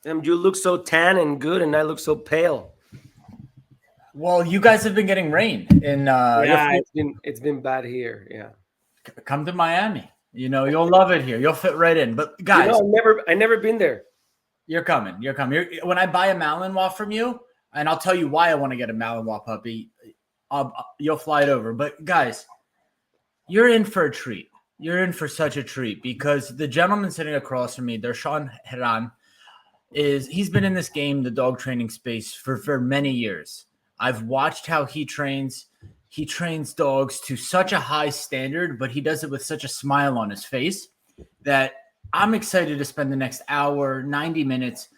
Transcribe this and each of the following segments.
You look so tan and good, and I look so pale. Well, you guys have been getting rain in Yeah, it's been bad here. Yeah. come to Miami. You'll love it here. You'll fit right in. But guys, I never been there. you're coming. You're coming. When I buy a Malinois from you, and I'll tell you why I want to get a Malinois puppy, you'll fly it over. But guys, you're in for a treat. You're in for such a treat because the gentleman sitting across from me, Sean Herran, he's been in this game, the dog training space, for many years. I've watched how he trains. He trains dogs to such a high standard, but he does it with such a smile on his face that I'm excited to spend the next hour, 90 minutes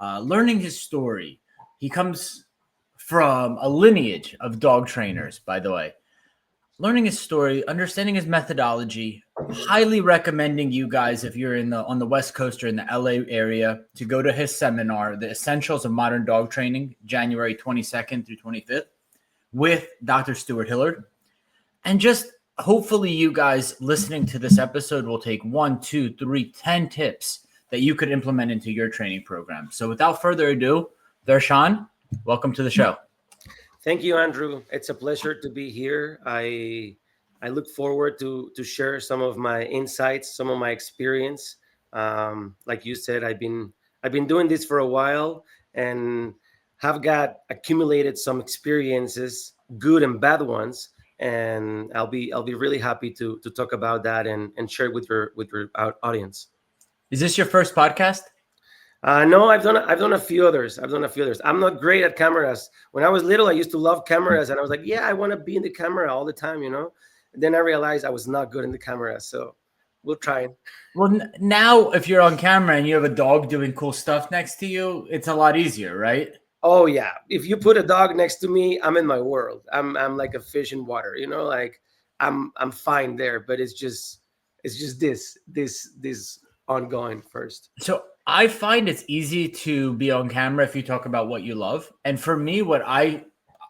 learning his story. He comes from a lineage of dog trainers, by the way. Learning his story, understanding his methodology, highly recommending you guys, if you're on the West Coast or in the LA area, to go to his seminar, The Essentials of Modern Dog Training, January 22nd through 25th, with Dr. Stuart Hillard. And just hopefully you guys listening to this episode will take 1, 2, 3, 10 tips that you could implement into your training program. So without further ado, Sean, welcome to the show. Thank you, Andrew. It's a pleasure to be here. I look forward to share some of my insights, some of my experience. Like you said, I've been doing this for a while and have got accumulated some experiences, good and bad ones. And I'll be really happy to talk about that and share with your audience. Is this your first podcast? No, I've done a few others. I'm not great at cameras. When I was little, I used to love cameras, and I was like, yeah, I want to be in the camera all the time, And then I realized I was not good in the camera, so we'll try. Well, now if you're on camera and you have a dog doing cool stuff next to you, it's a lot easier, right? Oh yeah, if you put a dog next to me, I'm in my world. I'm like a fish in water, Like I'm fine there, but it's just this ongoing first. So I find it's easy to be on camera if you talk about what you love. And for me,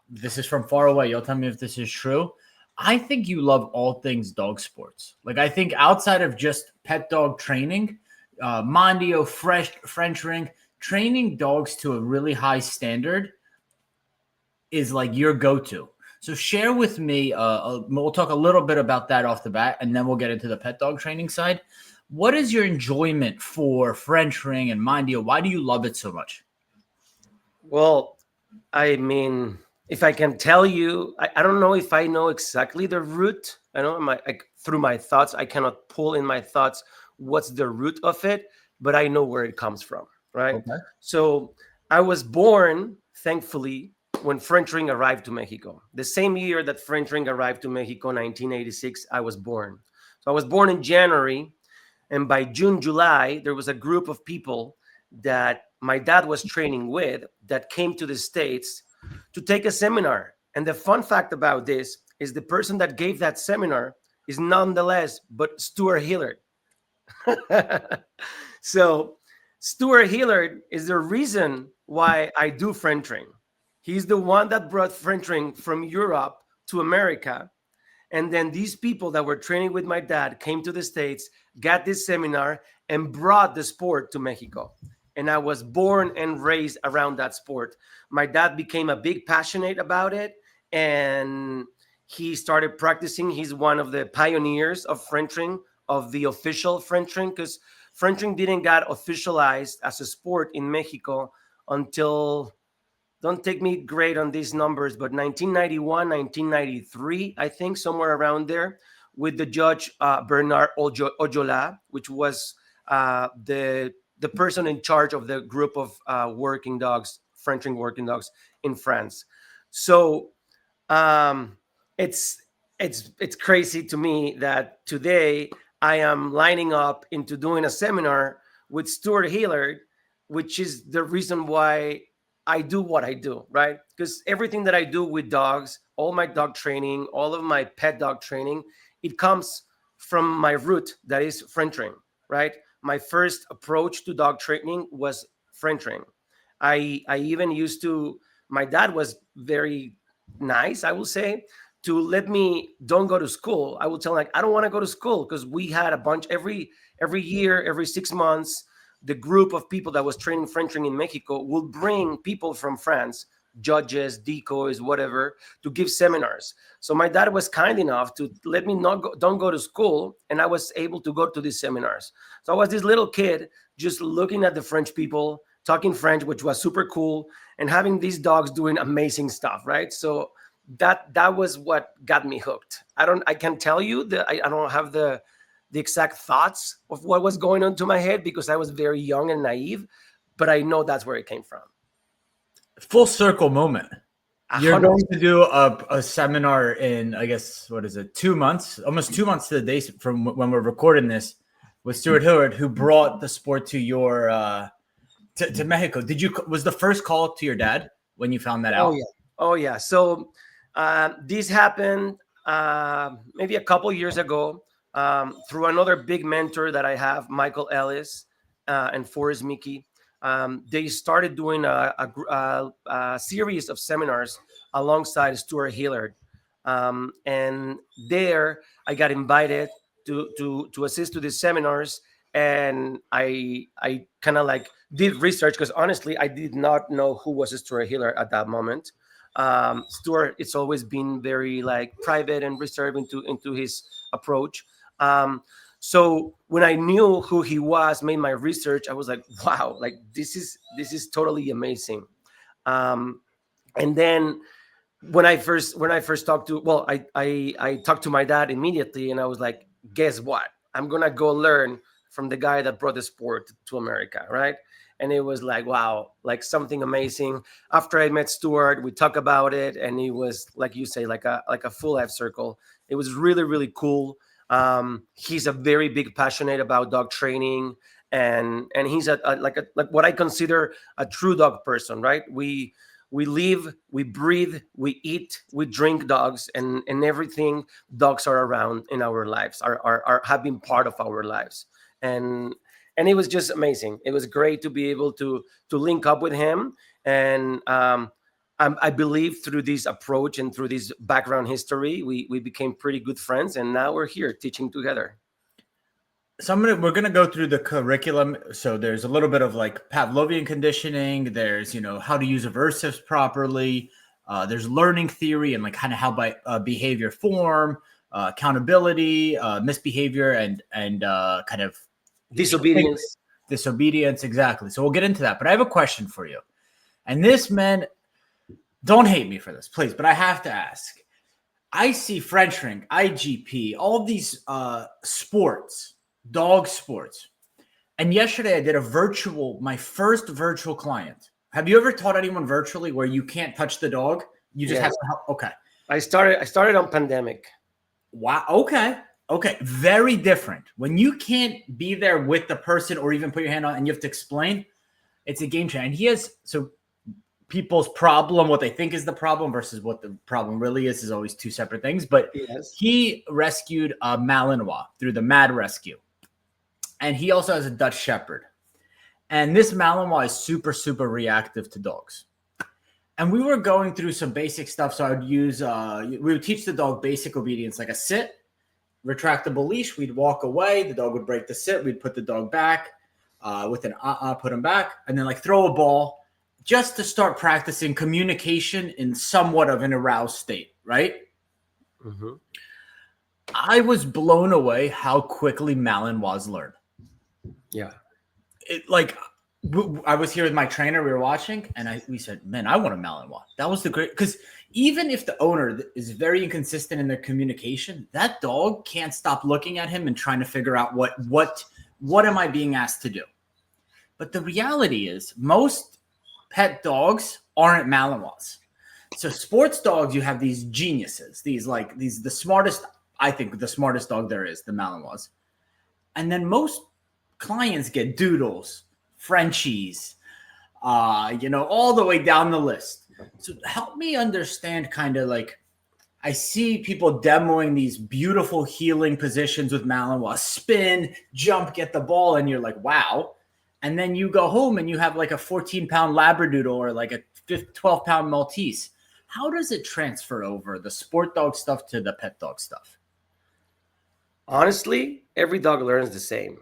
this is from far away. You'll tell me if this is true. I think you love all things dog sports. Like I think outside of just pet dog training, Mondio, French ring, training dogs to a really high standard is like your go-to. So share with me, we'll talk a little bit about that off the bat, and then we'll get into the pet dog training side. What is your enjoyment for French ring and Mondio? Why do you love it so much? Well, I mean, if I can tell you, I don't know if I know exactly the root. I know through my thoughts, I cannot pull in my thoughts what's the root of it, but I know where it comes from, right? Okay. So I was born, thankfully, when French ring arrived to Mexico. The same year that French ring arrived to Mexico, 1986, I was born. So I was born in January. And by June, July, there was a group of people that my dad was training with that came to the States to take a seminar. And the fun fact about this is the person that gave that seminar is nonetheless but Stuart Hillard. So Stuart Hillard is the reason why I do French ring. He's the one that brought French ring from Europe to America. And then these people that were training with my dad came to the States, got this seminar, and brought the sport to Mexico. And I was born and raised around that sport. My dad became a big passionate about it, and he started practicing. He's one of the pioneers of French ring, of the official French ring, because French ring didn't get officialized as a sport in Mexico until, don't take me great on these numbers, but 1991, 1993, I think, somewhere around there, with the judge Bernard Ojola, which was the person in charge of the group of working dogs, French ring working dogs in France. So it's crazy to me that today I am lining up into doing a seminar with Stuart Hillard, which is the reason why I do what I do, right? Because everything that I do with dogs, all my dog training, all of my pet dog training, it comes from my root, that is French ring, right? My first approach to dog training was French ring. I even used to, my dad was very nice, I will say, to let me don't go to school. I will tell him, like, I don't want to go to school, because we had a bunch every year, every 6 months, the group of people that was training Frenching in Mexico would bring people from France, judges, decoys, whatever, to give seminars. So my dad was kind enough to let me don't go to school, and I was able to go to these seminars. So I was this little kid just looking at the French people talking French, which was super cool, and having these dogs doing amazing stuff, right? So that was what got me hooked. I can tell you that I don't have the exact thoughts of what was going on to my head because I was very young and naive, but I know that's where it came from. Full circle moment. You're 100%. going to do a seminar in, I guess, what is it, 2 months, almost 2 months to the day from when we're recording this, with Stuart Hillard, who brought the sport to your to Mexico. Was the first call to your dad when you found that out? Oh yeah. So this happened maybe a couple years ago through another big mentor that I have, Michael Ellis and Forrest Mickey. They started doing a series of seminars alongside Stuart Hillard, and there I got invited to assist to these seminars, and I kind of like did research because honestly I did not know who was Stuart Hillard at that moment. Stuart, it's always been very like private and reserved into his approach. So when I knew who he was, made my research, I was like, wow, like this is totally amazing. And then when I first talked to, well, I talked to my dad immediately, and I was like, guess what? I'm gonna go learn from the guy that brought the sport to America, right? And it was like, wow, like something amazing. After I met Stuart, we talked about it, and it was like you say, like a full life circle. It was really, really cool. He's a very big passionate about dog training, and he's like what I consider a true dog person, right? We live, we breathe, we eat, we drink dogs, and everything dogs are around in our lives are have been part of our lives. And it was just amazing. It was great to be able to link up with him, and I believe through this approach and through this background history, we became pretty good friends, and now we're here teaching together. So we're gonna go through the curriculum. So there's a little bit of like Pavlovian conditioning. There's how to use aversives properly. There's learning theory and like kind of how by behavior form, accountability, misbehavior, and kind of Disobedience. Disobedience, exactly. So we'll get into that. But I have a question for you. And this, man, don't hate me for this, please, but I have to ask. I see French ring, IGP, all these sports, dog sports. And yesterday I did my first virtual client. Have you ever taught anyone virtually where you can't touch the dog? You just have to help? Okay. I started on pandemic. Wow. Okay. Very different. When you can't be there with the person or even put your hand on and you have to explain, it's a game changer. And so people's problem, what they think is the problem versus what the problem really is always two separate things. But he rescued a Malinois through the Mad Rescue. And he also has a Dutch Shepherd. And this Malinois is super, super reactive to dogs. And we were going through some basic stuff. So I would use, we would teach the dog basic obedience, like a sit, retractable leash. We'd walk away. The dog would break the sit. We'd put the dog back with an put him back, and then like throw a ball just to start practicing communication in somewhat of an aroused state, right? Mm-hmm. I was blown away how quickly Malinois learned. Yeah. I was here with my trainer. We were watching, and we said, man, I want a Malinois. That was the great, because even if the owner is very inconsistent in their communication, that dog can't stop looking at him and trying to figure out what am I being asked to do. But the reality is most pet dogs aren't Malinois. So sports dogs, you have these geniuses, the smartest, I think the smartest dog there is, the Malinois. And then most clients get doodles, Frenchies, all the way down the list. So help me understand kind of like, I see people demoing these beautiful healing positions with Malinois, spin, jump, get the ball, and you're like, wow. And then you go home and you have like a 14-pound Labradoodle or like a 12-pound Maltese. How does it transfer over the sport dog stuff to the pet dog stuff? Honestly, every dog learns the same.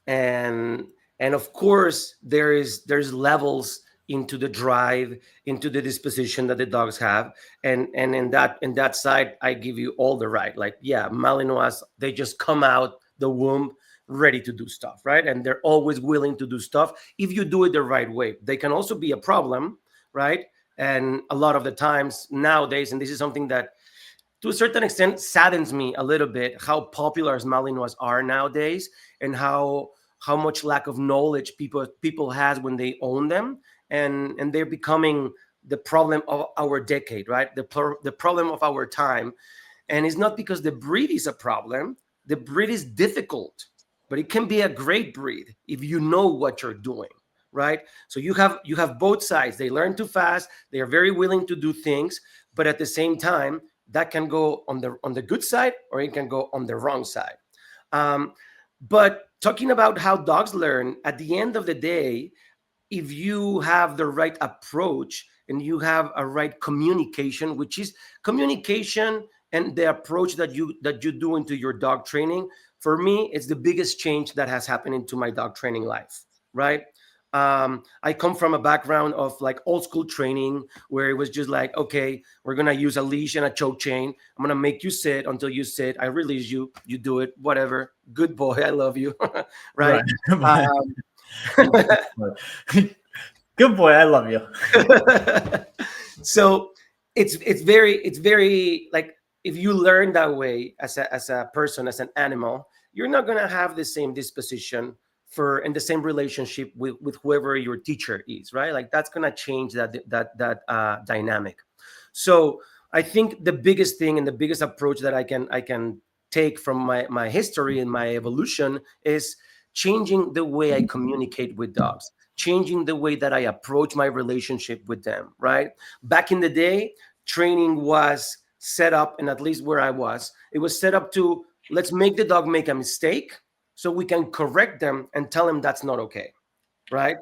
And And of course, there's levels into the drive, into the disposition that the dogs have. And in that side, I give you all the right. Like, yeah, Malinois, they just come out the womb ready to do stuff, right? And they're always willing to do stuff if you do it the right way. They can also be a problem, right? And a lot of the times nowadays, and this is something that to a certain extent saddens me a little bit, how popular Malinois are nowadays, and how much lack of knowledge people has when they own them, and they're becoming the problem of our decade, right? The problem of our time. And it's not because the breed is a problem. The breed is difficult, but it can be a great breed if you know what you're doing, right? So you have both sides. They learn too fast. They are very willing to do things, but at the same time, that can go on the good side, or it can go on the wrong side. Um, but talking about how dogs learn, at the end of the day, if you have the right approach and you have a right communication, which is communication and the approach that you do into your dog training, for me, it's the biggest change that has happened into my dog training life, right? I come from a background of like old school training where it was just like, okay, we're gonna use a leash and a choke chain. I'm gonna make you sit until you sit. I release you, you do it, whatever. Good boy, I love you, right? Right. Um, Good boy, I love you. so it's very like, if you learn that way as a person, as an animal, you're not gonna have the same disposition for and the same relationship with whoever your teacher is, right? Like that's gonna change that dynamic. So I think the biggest thing and the biggest approach that I can take from my history and my evolution is changing the way I communicate with dogs, changing the way that I approach my relationship with them, right? Back in the day, training was set up, and at least where I was, it was set up to, let's make the dog make a mistake so we can correct them and tell them that's not okay, right?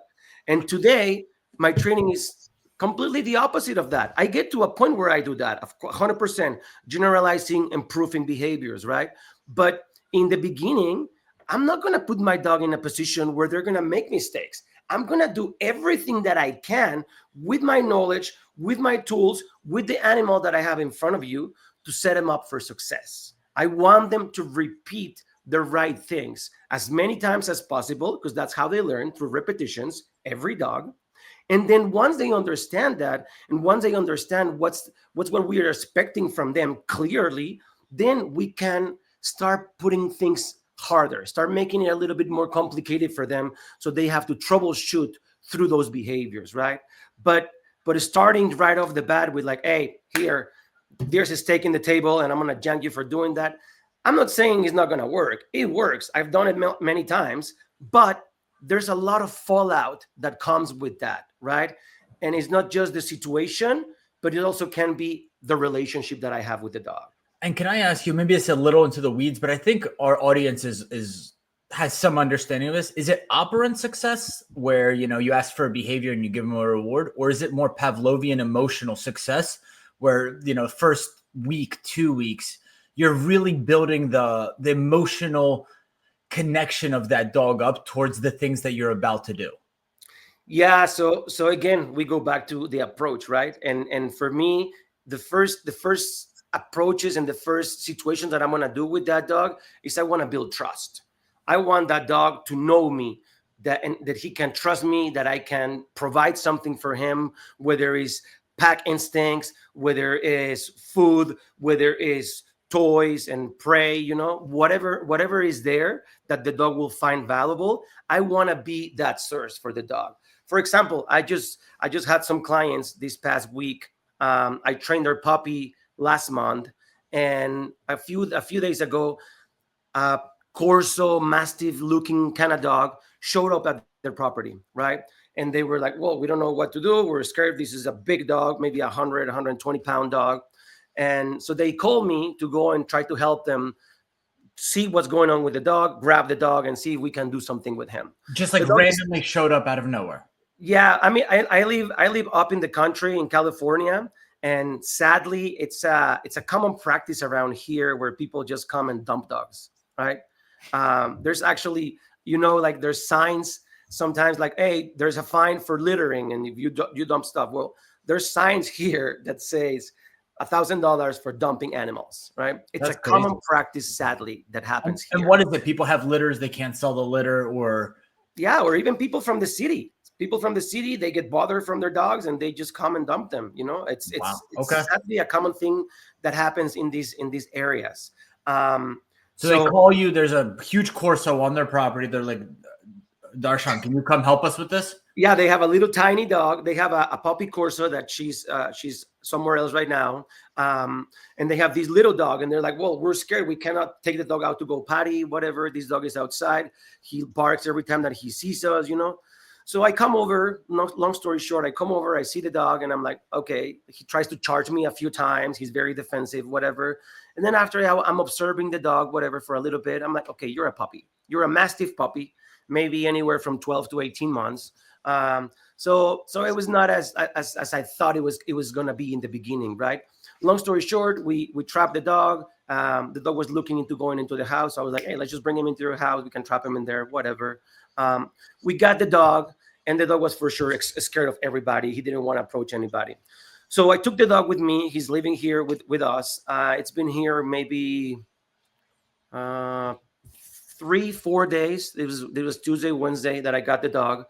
And today, my training is completely the opposite of that. I get to a point where I do that, 100% generalizing, improving behaviors, right? But in the beginning, I'm not going to put my dog in a position where they're going to make mistakes. I'm going to do everything that I can with my knowledge, with my tools, with the animal that I have in front of you to set them up for success. I want them to repeat the right things as many times as possible, because that's how they learn, through repetitions, every dog. And then once they understand that, and once they understand what's what we are expecting from them clearly, then we can start putting things harder, start making it a little bit more complicated for them, so they have to troubleshoot through those behaviors, right? But starting right off the bat with like, hey, here, there's a steak in the table, and I'm gonna jank you for doing that. I'm not saying it's not gonna work. It works. I've done it many times, but there's a lot of fallout that comes with that, right? And it's not just the situation, but it also can be the relationship that I have with the dog. And can I ask you, maybe it's a little into the weeds, but I think our audience is has some understanding of this. Is it operant success where, you ask for a behavior and you give them a reward? Or is it more Pavlovian emotional success where, first week, 2 weeks, you're really building the emotional connection of that dog up towards the things that you're about to do? Yeah, so again, we go back to the approach, right? And for me, the first approaches and the first situations that I'm gonna do with that dog is I want to build trust. I want that dog to know me, that he can trust me, that I can provide something for him, whether it's pack instincts, whether it's food, whether it's toys and prey, whatever is there that the dog will find valuable. I want to be that source for the dog. For example, I just had some clients this past week. I trained their puppy last month, and a few days ago, a Corso Mastiff looking kind of dog showed up at their property, right? And they were like, well, we don't know what to do. We're scared. This is a big dog, maybe 120 pound dog. And so they called me to go and try to help them see what's going on with the dog, grab the dog, and see if we can do something with him. Just like randomly showed up out of nowhere. Yeah, I mean, I live up in the country in California, and sadly, it's a common practice around here where people just come and dump dogs, right? There's actually, like there's signs sometimes like, hey, there's a fine for littering, and if you dump stuff, well, there's signs here that says $1,000 for dumping animals, right? It's a That's crazy. common practice, sadly, that happens And here. what is it? People have litters, they can't sell the litter, or Yeah, or even people from the city. People from the city, they get bothered from their dogs and they just come and dump them. You know, it's wow. it's Okay. it's sadly a common thing that happens in these areas. Um, So they so call you, there's a huge Corso on their property. They're like, Darshan, can you come help us with this? yeah, they have a little tiny dog. They have a puppy Corso that she's somewhere else right now, and they have this little dog, and they're like, "Well, we're scared. We cannot take the dog out to go potty, whatever. This dog is outside. He barks every time that he sees us, you know." So I come over. Long story short, I come over. I see the dog, and I'm like, "Okay." He tries to charge me a few times. He's very defensive, whatever. And then after I'm observing the dog, whatever, for a little bit, I'm like, "Okay, you're a puppy. You're a Mastiff puppy, maybe anywhere from 12 to 18 months." So it was not as I thought it was gonna be in the beginning, right? Long story short, we trapped the dog. The dog was looking into going into the house. So I was like, hey, let's just bring him into your house. We can trap him in there, whatever. We got the dog, and the dog was for sure scared of everybody. He didn't want to approach anybody. So I took the dog with me. He's living here with us. It's been here maybe uh, 3-4 days. It was Tuesday, Wednesday that I got the dog,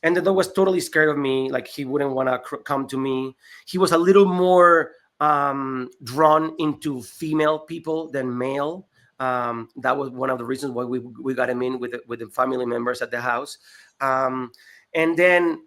and the dog was totally scared of me. Like he wouldn't want to come to me. He was a little more drawn into female people than male. That was one of the reasons why we got him in with the family members at the house. And then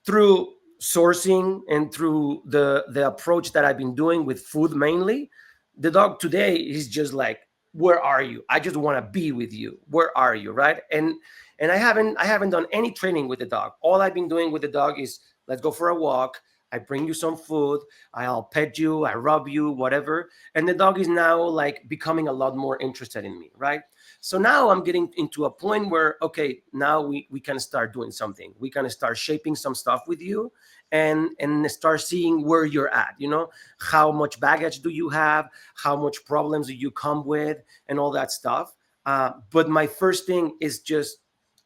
through sourcing and through the approach that I've been doing with food mainly, the dog today is just like, where are you? I just want to be with you. Where are you? Right. And I haven't done any training with the dog. All I've been doing with the dog is, let's go for a walk. I bring you some food. I'll pet you. I rub you, whatever. And the dog is now like becoming a lot more interested in me. Right. So now I'm getting into a point where, okay, now we can start doing something. We can start shaping some stuff with you, and start seeing where you're at, how much baggage do you have, how much problems do you come with, and all that stuff. But my first thing is just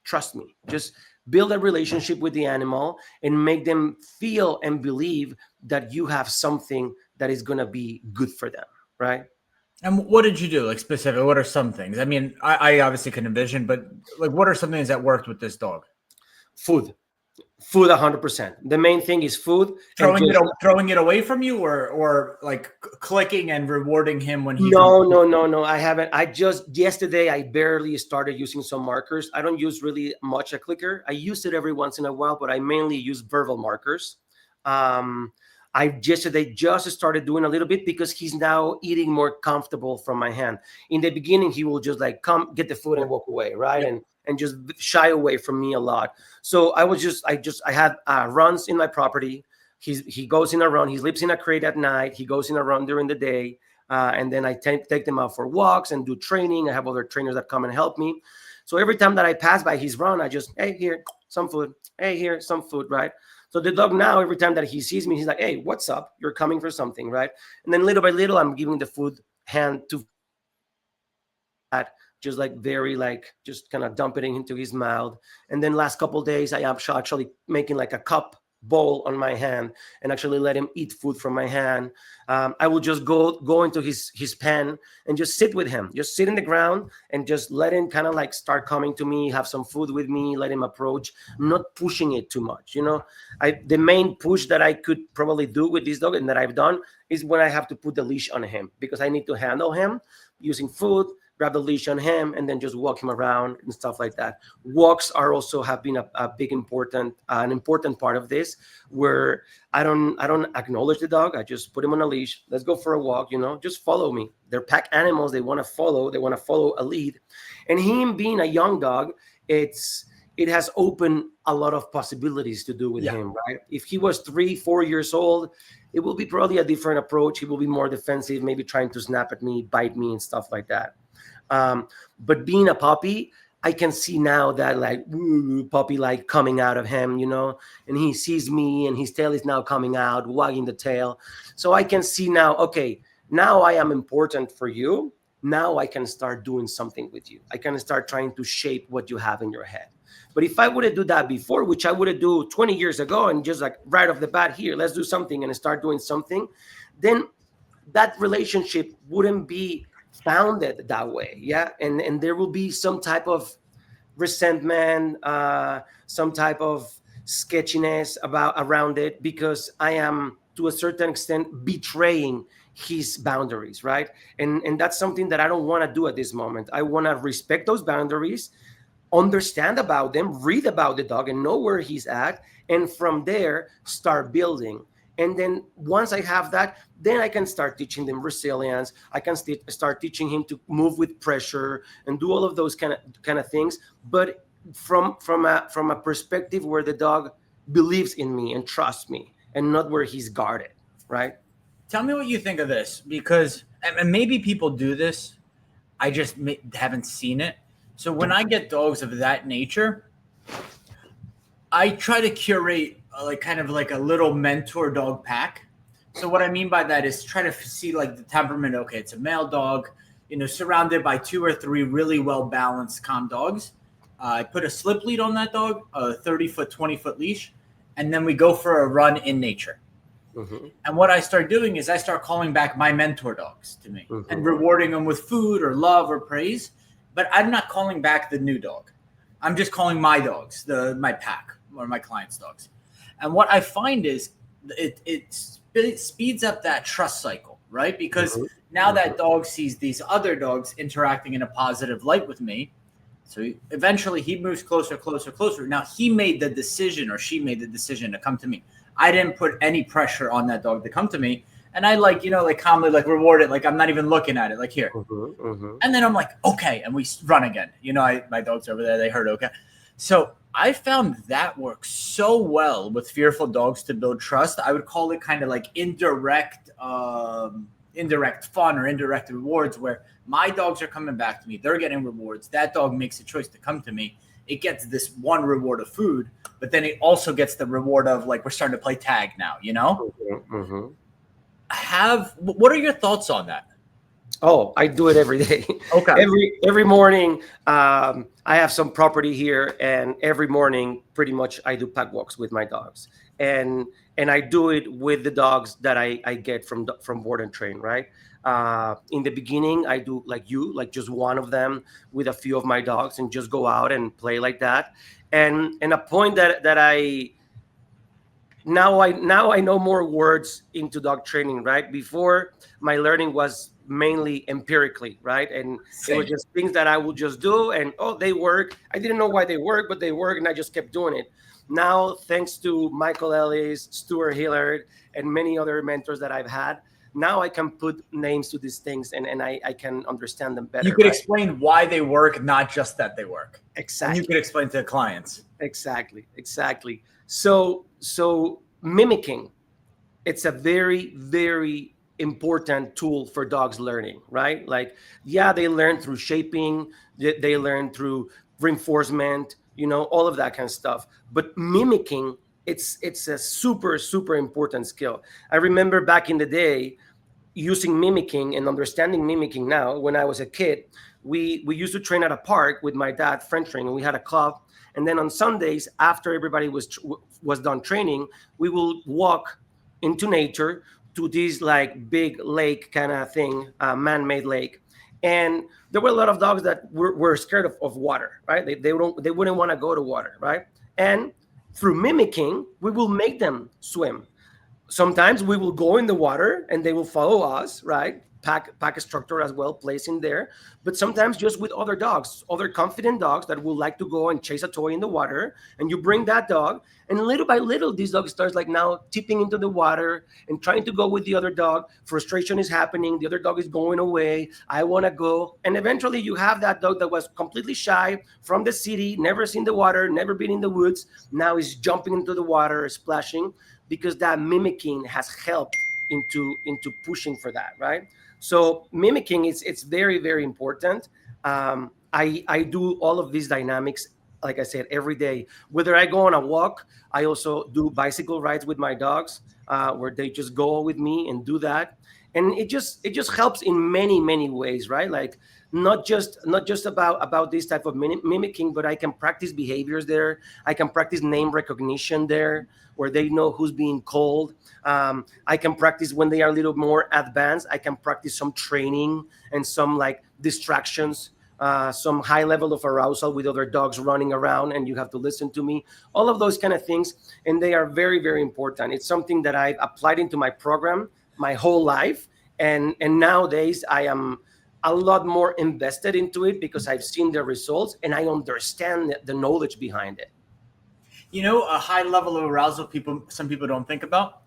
trust me, just build a relationship with the animal and make them feel and believe that you have something that is going to be good for them, right? And what did you do? Like specifically, what are some things? I mean, I obviously can envision, but like, what are some things that worked with this dog? Food 100%. The main thing is food. Throwing it away from you, or like clicking and rewarding him when he's no, I haven't. I just yesterday I barely started using some markers. I don't use really much a clicker. I use it every once in a while, but I mainly use verbal markers. I yesterday just started doing a little bit because he's now eating more comfortable from my hand. In the beginning, he will just like come get the food and walk away, right? Yep. And just shy away from me a lot. So I had runs in my property. He goes in a run. He sleeps in a crate at night. He goes in a run during the day. And then I take them out for walks and do training. I have other trainers that come and help me. So every time that I pass by his run, I just, hey, here, some food. Hey, here, some food, right? So the dog now, every time that he sees me, he's like, hey, what's up? You're coming for something, right? And then little by little, I'm giving the food hand to that, just like very like just kind of dumping it into his mouth. And then last couple of days, I am actually making like a cup bowl on my hand and actually let him eat food from my hand. I will just go into his pen and just sit with him, just sit in the ground and just let him kind of like start coming to me, have some food with me, let him approach, not pushing it too much. The main push that I could probably do with this dog and that I've done is when I have to put the leash on him, because I need to handle him using food, grab the leash on him, and then just walk him around and stuff like that. Walks have been a big an important part of this, where I don't acknowledge the dog. I just put him on a leash. Let's go for a walk. Just follow me. They're pack animals. They want to follow. They want to follow a lead. And him being a young dog, it has opened a lot of possibilities to do with him, right? If he was 3-4 years old, it will be probably a different approach. He will be more defensive, maybe trying to snap at me, bite me, and stuff like that. But being a puppy, I can see now that like puppy like coming out of him, and he sees me and his tail is now coming out, wagging the tail. So I can see now, okay, now I am important for you. Now I can start doing something with you. I can start trying to shape what you have in your head. But if I would have do that before, which I would have do 20 years ago, and just like right off the bat, here, let's do something and start doing something, then that relationship wouldn't be founded that way. Yeah. And there will be some type of resentment, some type of sketchiness about around it, because I am to a certain extent betraying his boundaries, right? And that's something that I don't want to do at this moment. I want to respect those boundaries, understand about them, read about the dog, and know where he's at, and from there start building. And then once I have that, then I can start teaching them resilience. I can start teaching him to move with pressure and do all of those kind of things, but from a perspective where the dog believes in me and trusts me, and not where he's guarded, right? Tell me what you think of this, because and maybe people do this. I just haven't seen it. So when I get dogs of that nature, I try to curate like kind of like a little mentor dog pack. So what I mean by that is try to see like the temperament. Okay, it's a male dog, surrounded by 2 or 3 really well balanced, calm dogs. I put a slip lead on that dog, a 30-foot, 20-foot leash, and then we go for a run in nature. Mm-hmm. And what I start doing is I start calling back my mentor dogs to me, mm-hmm, and rewarding them with food or love or praise. But I'm not calling back the new dog. I'm just calling my dogs, my pack, or my clients' dogs. And what I find is it speeds up that trust cycle, right? Because mm-hmm, now that dog sees these other dogs interacting in a positive light with me. So eventually he moves closer, closer, closer. Now he made the decision, or she made the decision to come to me. I didn't put any pressure on that dog to come to me. And I calmly reward it. Like I'm not even looking at it, like here. Mm-hmm, mm-hmm. And then I'm like, okay. And we run again. My dog's over there. They heard okay. So I found that works so well with fearful dogs to build trust. I would call it kind of like indirect fun or indirect rewards, where my dogs are coming back to me. They're getting rewards. That dog makes a choice to come to me. It gets this one reward of food, but then it also gets the reward of we're starting to play tag now, Mm-hmm, mm-hmm. What are your thoughts on that? Oh, I do it every day. Okay. Every morning, I have some property here, and every morning, pretty much, I do pack walks with my dogs, and I do it with the dogs that I get from board and train. Right. In the beginning, I do like just one of them with a few of my dogs, and just go out and play like that. And a point that I now I know more words into dog training. Right. Before, my learning was mainly empirically, right? And Same. It was just things that I would just do, and they work. I didn't know why they work, but they work, and I just kept doing it. Now, thanks to Michael Ellis, Stuart Hillard, and many other mentors that I've had, now I can put names to these things, and I can understand them better. You could explain why they work, not just that they work. Exactly. And you could explain to the clients. Exactly. So mimicking, it's a very, very important tool for dogs learning, right? They learn through shaping, they learn through reinforcement, all of that kind of stuff. But mimicking, it's a super, super important skill. I remember back in the day using mimicking and understanding mimicking. Now, when I was a kid, we used to train at a park with my dad, French training, and we had a club. And then on Sundays, after everybody was done training, we will walk into nature to this big lake kind of thing, man-made lake. And there were a lot of dogs that were scared of water, right? They wouldn't want to go to water, right? And through mimicking, we will make them swim. Sometimes we will go in the water and they will follow us, right? Pack instructor as well, placing there. But sometimes just with other dogs, other confident dogs that would like to go and chase a toy in the water, and you bring that dog, and little by little, this dog starts now tipping into the water and trying to go with the other dog. Frustration is happening. The other dog is going away. I want to go. And eventually you have that dog that was completely shy from the city, never seen the water, never been in the woods. Now is jumping into the water, splashing, because that mimicking has helped into pushing for that, right? So mimicking, it's very, very important. I do all of these dynamics, like I said, every day. Whether I go on a walk, I also do bicycle rides with my dogs, where they just go with me and do that. and it just helps in many ways, right? Like not just about this type of mimicking, but I can practice behaviors there. I can practice name recognition there, where they know who's being called. I can practice when they are a little more advanced. I can practice some training and some like distractions, some high level of arousal with other dogs running around, and you have to listen to me. All of those kind of things, and they are very important. It's something that I've applied into my program my whole life, and nowadays I am a lot more invested into it because I've seen the results and I understand the knowledge behind it. You know, a high level of arousal some people don't think about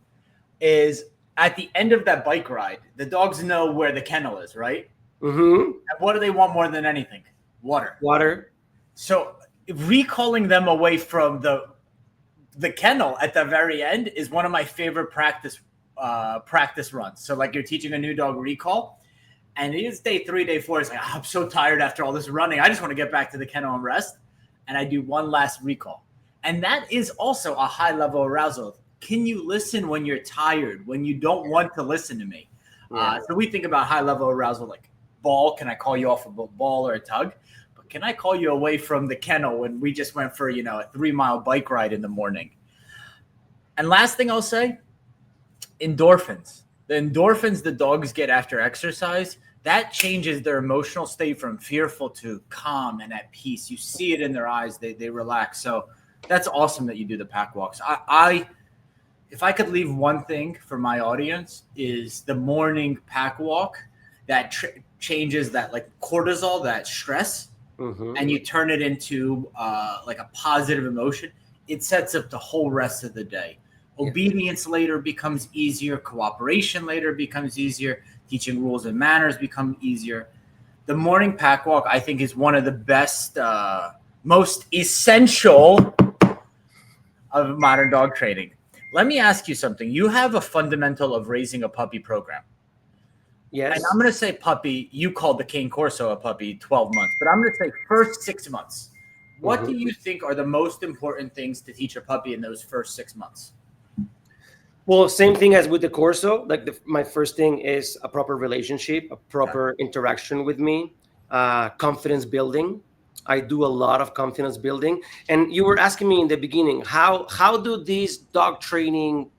is at the end of that bike ride, the dogs know where the kennel is, right? Mm-hmm. And what do they want more than anything? Water. Water. So recalling them away from the kennel at the very end is one of my favorite practice runs. So like you're teaching a new dog recall, and it is day 3, day 4. It's like, oh, I'm so tired after all this running. I just want to get back to the kennel and rest. And I do one last recall. And that is also a high level arousal. Can you listen when you're tired, when you don't want to listen to me? Yeah. So we think about high level arousal like ball. Can I call you off of a ball or a tug? But can I call you away from the kennel when we just went for, a 3-mile bike ride in the morning? And last thing I'll say, endorphins. The endorphins the dogs get after exercise, that changes their emotional state from fearful to calm and at peace. You see it in their eyes. They relax. So that's awesome that you do the pack walks. If I could leave one thing for my audience, is the morning pack walk that changes that like cortisol, that stress, and you turn it into like a positive emotion. It sets up the whole rest of the day. Obedience later becomes easier. Cooperation later becomes easier. Teaching rules and manners become easier. The morning pack walk, I think, is one of the best, most essential of modern dog training. Let me ask you something. You have a fundamental of raising a puppy program. Yes. And I'm going to say puppy. You called the Cane Corso a puppy 12 months, but I'm going to say first 6 months. What do you think are the most important things to teach a puppy in those first 6 months? Well, same thing as with the Corso. Like my first thing is a proper relationship, a proper interaction with me, confidence building. I do a lot of confidence building. And you were asking me in the beginning, how do these dog training,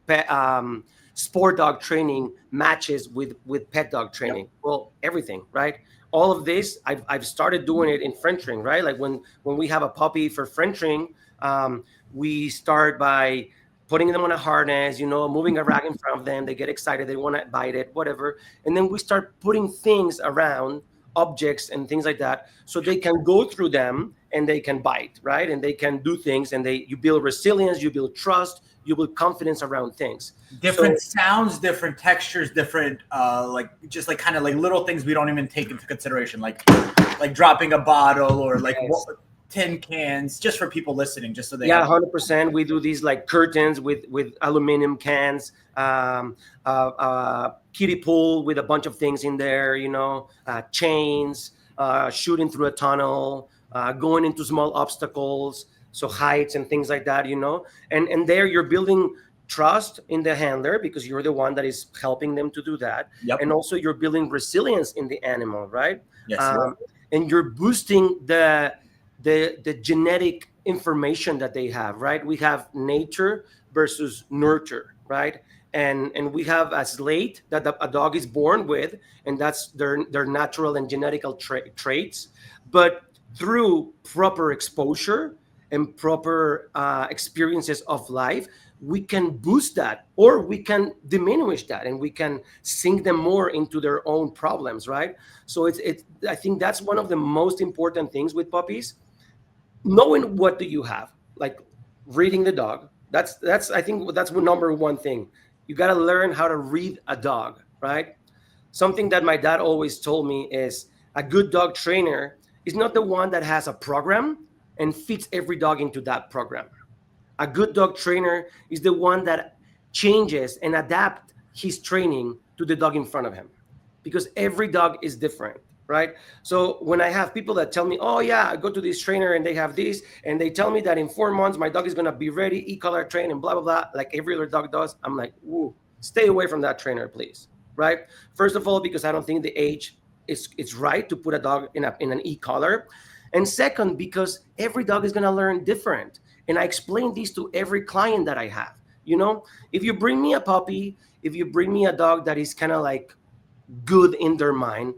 sport dog training matches with pet dog training? Well, everything, right? All of this, I've started doing it in Frenching, right? Like when we have a puppy for Frenching, we start by putting them on a harness, moving a rag in front of them. They get excited. They want to bite it, whatever. And then we start putting things around, objects and things like that, so they can go through them and they can bite, right? And they can do things, and you build resilience, you build trust, you build confidence around things. Different sounds, different textures, different just like kind of like little things we don't even take into consideration, like dropping a bottle or like tin cans, just for people listening, just so they 100%. We do these like curtains with aluminum cans, kiddie pool with a bunch of things in there, chains, shooting through a tunnel, going into small obstacles, so heights and things like that, and there you're building trust in the handler because you're the one that is helping them to do that. And also you're building resilience in the animal, right? And you're boosting the genetic information that they have, right? We have nature versus nurture, right? And we have a slate that a dog is born with, and that's their natural and genetical traits. But through proper exposure and proper experiences of life, we can boost that, or we can diminish that, and we can sink them more into their own problems, right? So I think that's one of the most important things with puppies. Knowing what do you have, like reading the dog. I think that's number one thing. You got to learn how to read a dog, right? Something that my dad always told me is a good dog trainer is not the one that has a program and fits every dog into that program. A good dog trainer is the one that changes and adapts his training to the dog in front of him, because every dog is different, right? So when I have people that tell me, oh yeah, I go to this trainer and they have this, and they tell me that in 4 months my dog is going to be ready, e-collar trained and blah, blah, blah, like every other dog does, I'm like, ooh, stay away from that trainer, please, right? First of all, because I don't think the age is it's right to put a dog in an e-collar. And second, because every dog is going to learn different. And I explain this to every client that I have. You know, if you bring me a puppy, if you bring me a dog that is kind of like good in their mind,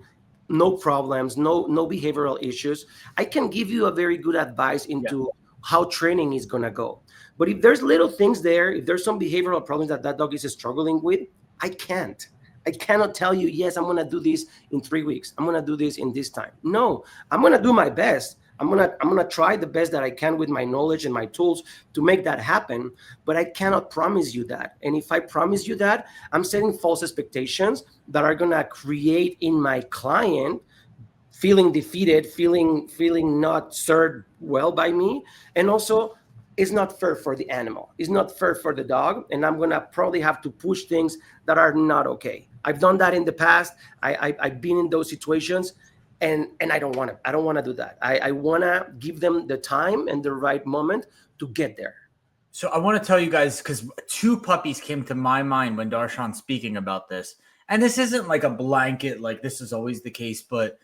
no problems, no behavioral issues, I can give you a very good advice Yeah. into how training is going to go. But if there's little things there, if there's some behavioral problems that that dog is struggling with, i can't I cannot tell you, yes, I'm going to do this in 3 weeks, I'm going to do this in this time. No, I'm going to do my best. I'm going to try the best that I can with my knowledge and my tools to make that happen. But I cannot promise you that. And if I promise you that, I'm setting false expectations that are going to create in my client feeling defeated, feeling not served well by me. And also, it's not fair for the animal, it's not fair for the dog, and I'm gonna probably have to push things that are not okay. I've done that in the past. I've been in those situations, and I don't want to do that. I want to give them the time and the right moment to get there. So I want to tell you guys, because two puppies came to my mind when Darshan's speaking about this. And this isn't like a blanket, like this is always the case, but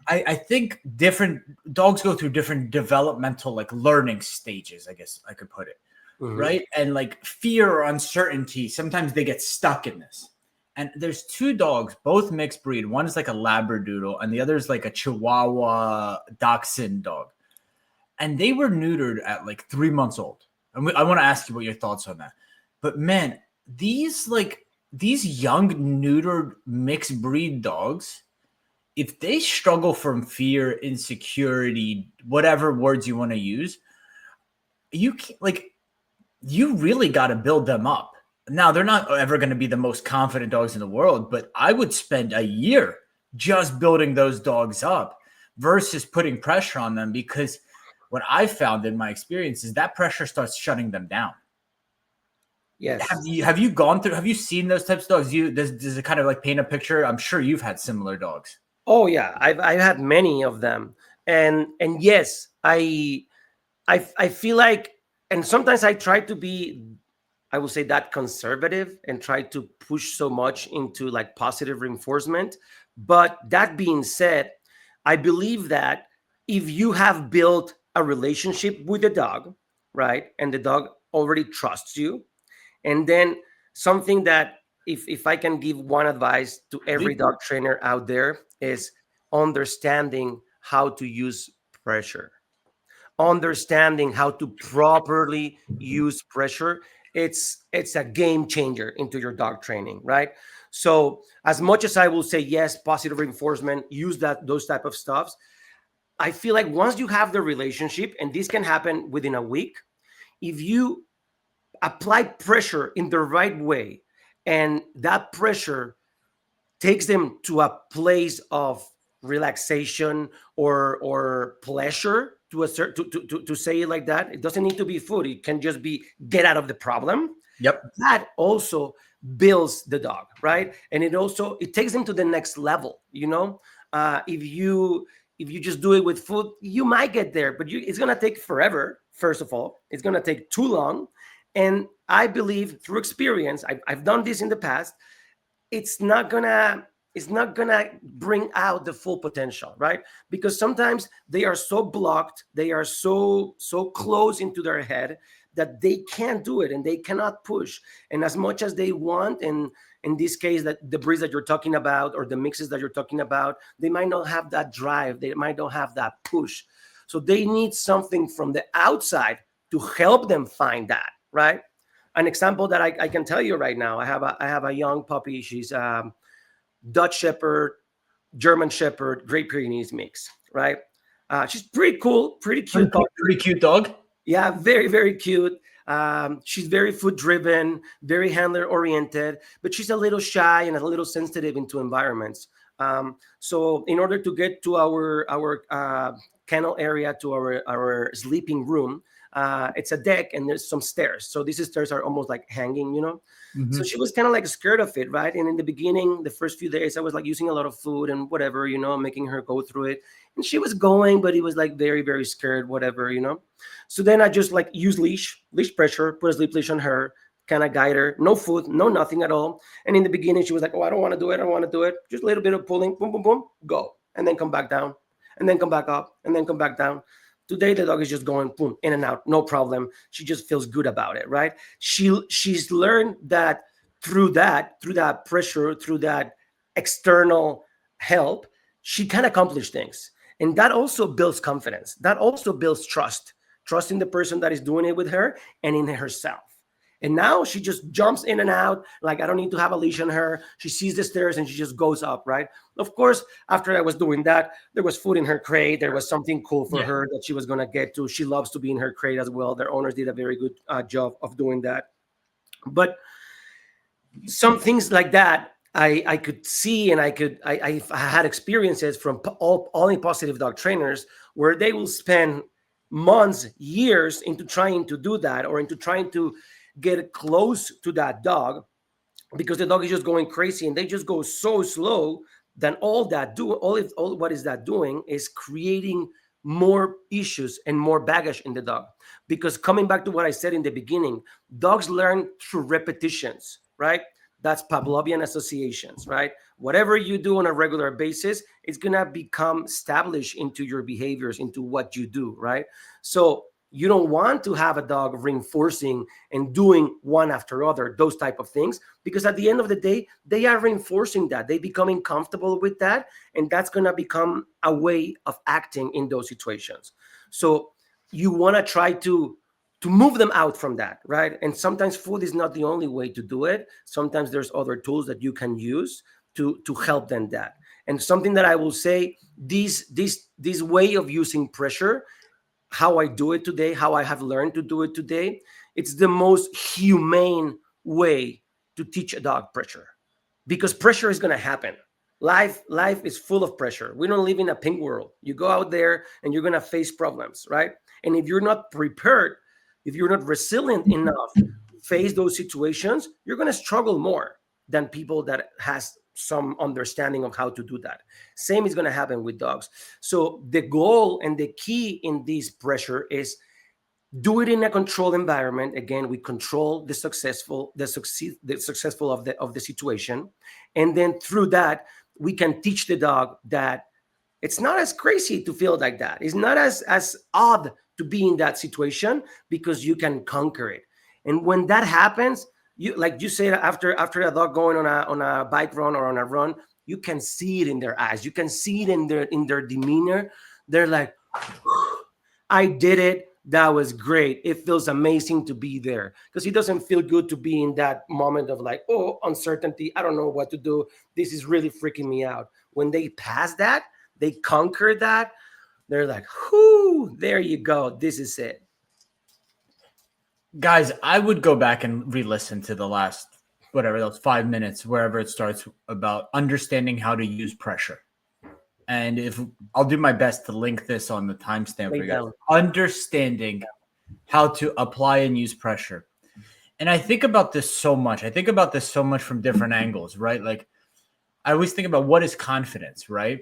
I think different dogs go through different developmental, like learning stages, I guess I could put it. Right. And like fear or uncertainty, sometimes they get stuck in this. And there's two dogs, both mixed breed. One is like a Labradoodle and the other is like a Chihuahua Dachshund dog. And they were neutered at like 3 months old. And I want to ask you what your thoughts on that. But man, these young neutered mixed breed dogs, if they struggle from fear, insecurity, whatever words you want to use, you can't, like, you really got to build them up. Now, they're not ever going to be the most confident dogs in the world, but I would spend a year just building those dogs up versus putting pressure on them, because what I found in my experience is that pressure starts shutting them down. Yes. Have you seen those types of dogs? Does it kind of like paint a picture? I'm sure you've had similar dogs. Oh yeah, I've had many of them, and yes, I feel like, and sometimes I try to be, I would say, that conservative and try to push so much into like positive reinforcement. But that being said, I believe that if you have built a relationship with the dog, right, and the dog already trusts you, and then something that, if I can give one advice to every dog trainer out there, is understanding how to use pressure, understanding how to properly use pressure. It's a game changer into your dog training, right? So as much as I will say, yes, positive reinforcement, use those type of stuffs, I feel like once you have the relationship, and this can happen within a week, if you apply pressure in the right way, and that pressure takes them to a place of relaxation or pleasure, to a certain, to say it like that. It doesn't need to be food, it can just be get out of the problem. Yep. That also builds the dog, right? And it takes them to the next level, you know. If you just do it with food, you might get there, but it's going to take forever. First of all, it's going to take too long. And I believe through experience, I've done this in the past, it's not gonna bring out the full potential, right? Because sometimes they are so blocked, they are so close into their head that they can't do it and they cannot push. And as much as they want, and in this case, that the breeds that you're talking about or the mixes that you're talking about, they might not have that drive, they might not have that push. So they need something from the outside to help them find that, right? An example that I can tell you right now, I have a young puppy. She's Dutch Shepherd, German Shepherd, Great Pyrenees mix, right? She's pretty cool, pretty cute. Pretty cute dog. Yeah, very, very cute. She's very food driven, very handler oriented, but she's a little shy and a little sensitive into environments. So in order to get to our kennel area, to our sleeping room, it's a deck and there's some stairs. So these stairs are almost like hanging, you know. Mm-hmm. So she was kind of like scared of it, right? And in the beginning, the first few days, I was like using a lot of food and whatever, you know, making her go through it. And she was going, but it was like very, very scared, whatever, you know. So then I just like use leash pressure, put a sleep leash on her, kind of guide her. No food, no nothing at all. And in the beginning, she was like, "Oh, I don't want to do it. I don't want to do it. Just a little bit of pulling, boom, boom, boom, go, and then come back down, and then come back up, and then come back down." Today, the dog is just going boom, in and out, no problem. She just feels good about it, right? She's learned that through that pressure, through that external help, she can accomplish things. And that also builds confidence. That also builds trust in the person that is doing it with her and in herself. And now she just jumps in and out. Like, I don't need to have a leash on her. She sees the stairs and she just goes up, right? Of course, after I was doing that, there was food in her crate. There was something cool for her that she was going to get to. She loves to be in her crate as well. Their owners did a very good job of doing that. But some things like that, I could see, and I had experiences from only positive dog trainers where they will spend months, years into trying to do that, or into trying to get close to that dog, because the dog is just going crazy and they just go so slow. Then all what is that doing is creating more issues and more baggage in the dog. Because coming back to what I said in the beginning, dogs learn through repetitions, right? That's Pavlovian associations, right? Whatever you do on a regular basis, it's going to become established into your behaviors, into what you do, right? So you don't want to have a dog reinforcing and doing one after other, those type of things, because at the end of the day, they are reinforcing that. They becoming comfortable with that, and that's going to become a way of acting in those situations. So you want to try to move them out from that, right? And sometimes food is not the only way to do it. Sometimes there's other tools that you can use to help them that. And something that I will say, this way of using pressure, how I do it today, how I have learned to do it today, it's the most humane way to teach a dog pressure, because pressure is going to happen. Life is full of pressure. We don't live in a pink world. You go out there and you're going to face problems, right? And if you're not prepared, if you're not resilient enough to face those situations, you're going to struggle more than people that has some understanding of how to do that. Same is going to happen with dogs. So the goal and the key in this pressure is do it in a controlled environment. Again, we control the successful of the situation, and then through that we can teach the dog that it's not as crazy to feel like that. It's not as odd to be in that situation, because you can conquer it. And when that happens, you, like you said, after a dog going on a bike run or on a run, you can see it in their eyes. You can see it in their demeanor. They're like, I did it. That was great. It feels amazing to be there, because it doesn't feel good to be in that moment of like, oh, uncertainty. I don't know what to do. This is really freaking me out. When they pass that, they conquer that, they're like, whoo, there you go. This is it. Guys, I would go back and re-listen to the last, whatever, those 5 minutes, wherever it starts, about understanding how to use pressure. And if I'll do my best to link this on the timestamp for you guys. Understanding how to apply and use pressure. And I think about this so much. I think about this so much from different angles, right? Like, I always think about, what is confidence, right?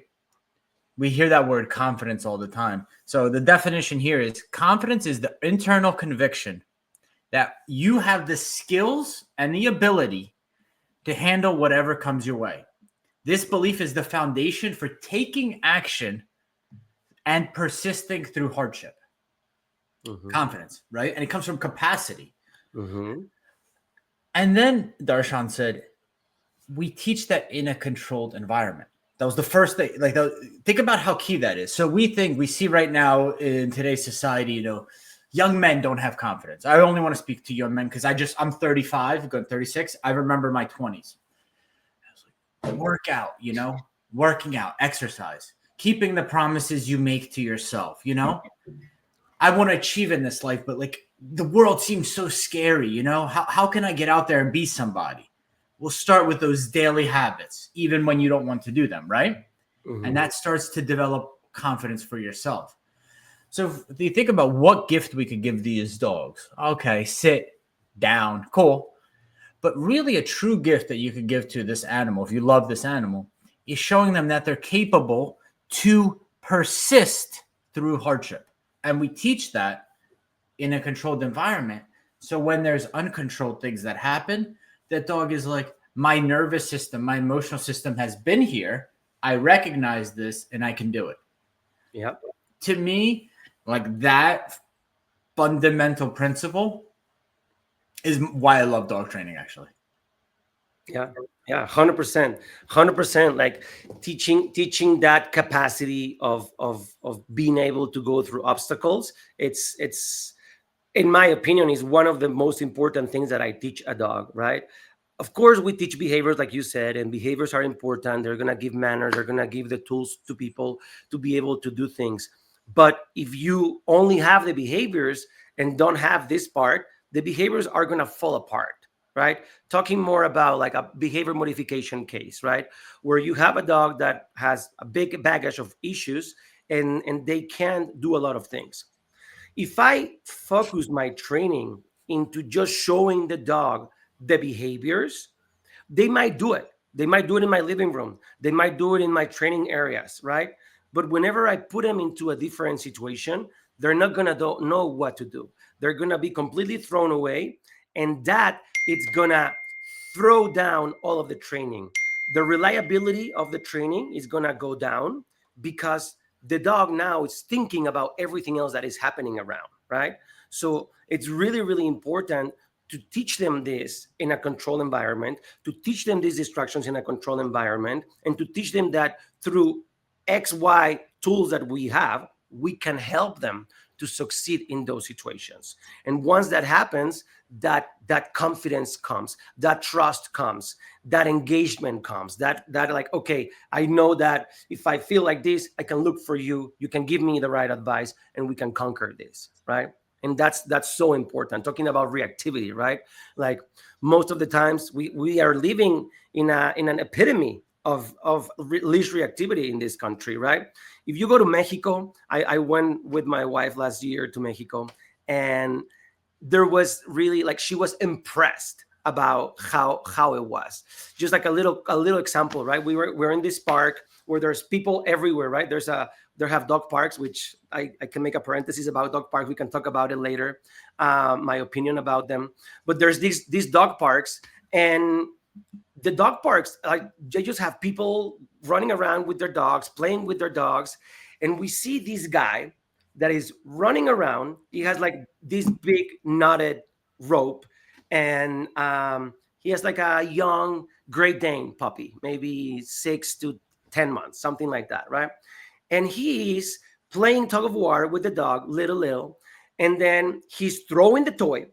We hear that word confidence all the time. So the definition here is, confidence is the internal conviction that you have the skills and the ability to handle whatever comes your way. This belief is the foundation for taking action and persisting through hardship. Mm-hmm. Confidence, right? And it comes from capacity. Mm-hmm. And then Darshan said, we teach that in a controlled environment. That was the first thing. Like, think about how key that is. So we see right now in today's society, young men don't have confidence. I only want to speak to young men because I'm 35, going 36. I remember my 20s. I was like, working out, exercise, keeping the promises you make to yourself. I want to achieve in this life, but like, the world seems so scary. How can I get out there and be somebody? We'll start with those daily habits, even when you don't want to do them, right? Mm-hmm. And that starts to develop confidence for yourself. So if you think about what gift we could give these dogs, okay, sit down, cool. But really a true gift that you could give to this animal, if you love this animal, is showing them that they're capable to persist through hardship. And we teach that in a controlled environment So when there's uncontrolled things that happen, that dog is like, my nervous system, my emotional system has been here. I recognize this and I can do it. Yeah. To me, like that fundamental principle is why I love dog training, actually. Yeah. Yeah. 100%. 100%. Like teaching that capacity of being able to go through obstacles. It's in my opinion, is one of the most important things that I teach a dog, right? Of course, we teach behaviors, like you said, and behaviors are important. They're going to give manners, they're going to give the tools to people to be able to do things. But if you only have the behaviors and don't have this part, the behaviors are going to fall apart, right? Talking more about like a behavior modification case, right? Where you have a dog that has a big baggage of issues and they can't do a lot of things. If I focus my training into just showing the dog the behaviors, they might do it. They might do it in my living room. They might do it in my training areas, right? But whenever I put them into a different situation, they're not going to know what to do. They're going to be completely thrown away. And that it's going to throw down all of the training. The reliability of the training is going to go down because the dog now is thinking about everything else that is happening around, right? So it's really, really important to teach them this in a controlled environment, to teach them these instructions in a controlled environment, and to teach them that through XY tools that we have, we can help them to succeed in those situations. And once that happens, that confidence comes, that trust comes, that engagement comes, that like, okay, I know that if I feel like this, I can look for you, you can give me the right advice, and we can conquer this, right? And that's so important. Talking about reactivity, right? Like most of the times we are living in an epidemic of leash reactivity in this country, right? If you go to Mexico, I went with my wife last year to Mexico, and there was really like she was impressed about how it was. Just like a little example, right? We're in this park where there's people everywhere, right? There have dog parks, which I can make a parenthesis about dog parks. We can talk about it later, my opinion about them. But there's these dog parks, and the dog parks, like they just have people running around with their dogs, playing with their dogs, and we see this guy that is running around. He has like this big knotted rope, and he has like a young Great Dane puppy, maybe 6 to 10 months, something like that, right? And he's playing tug of war with the dog, little, and then he's throwing the toy.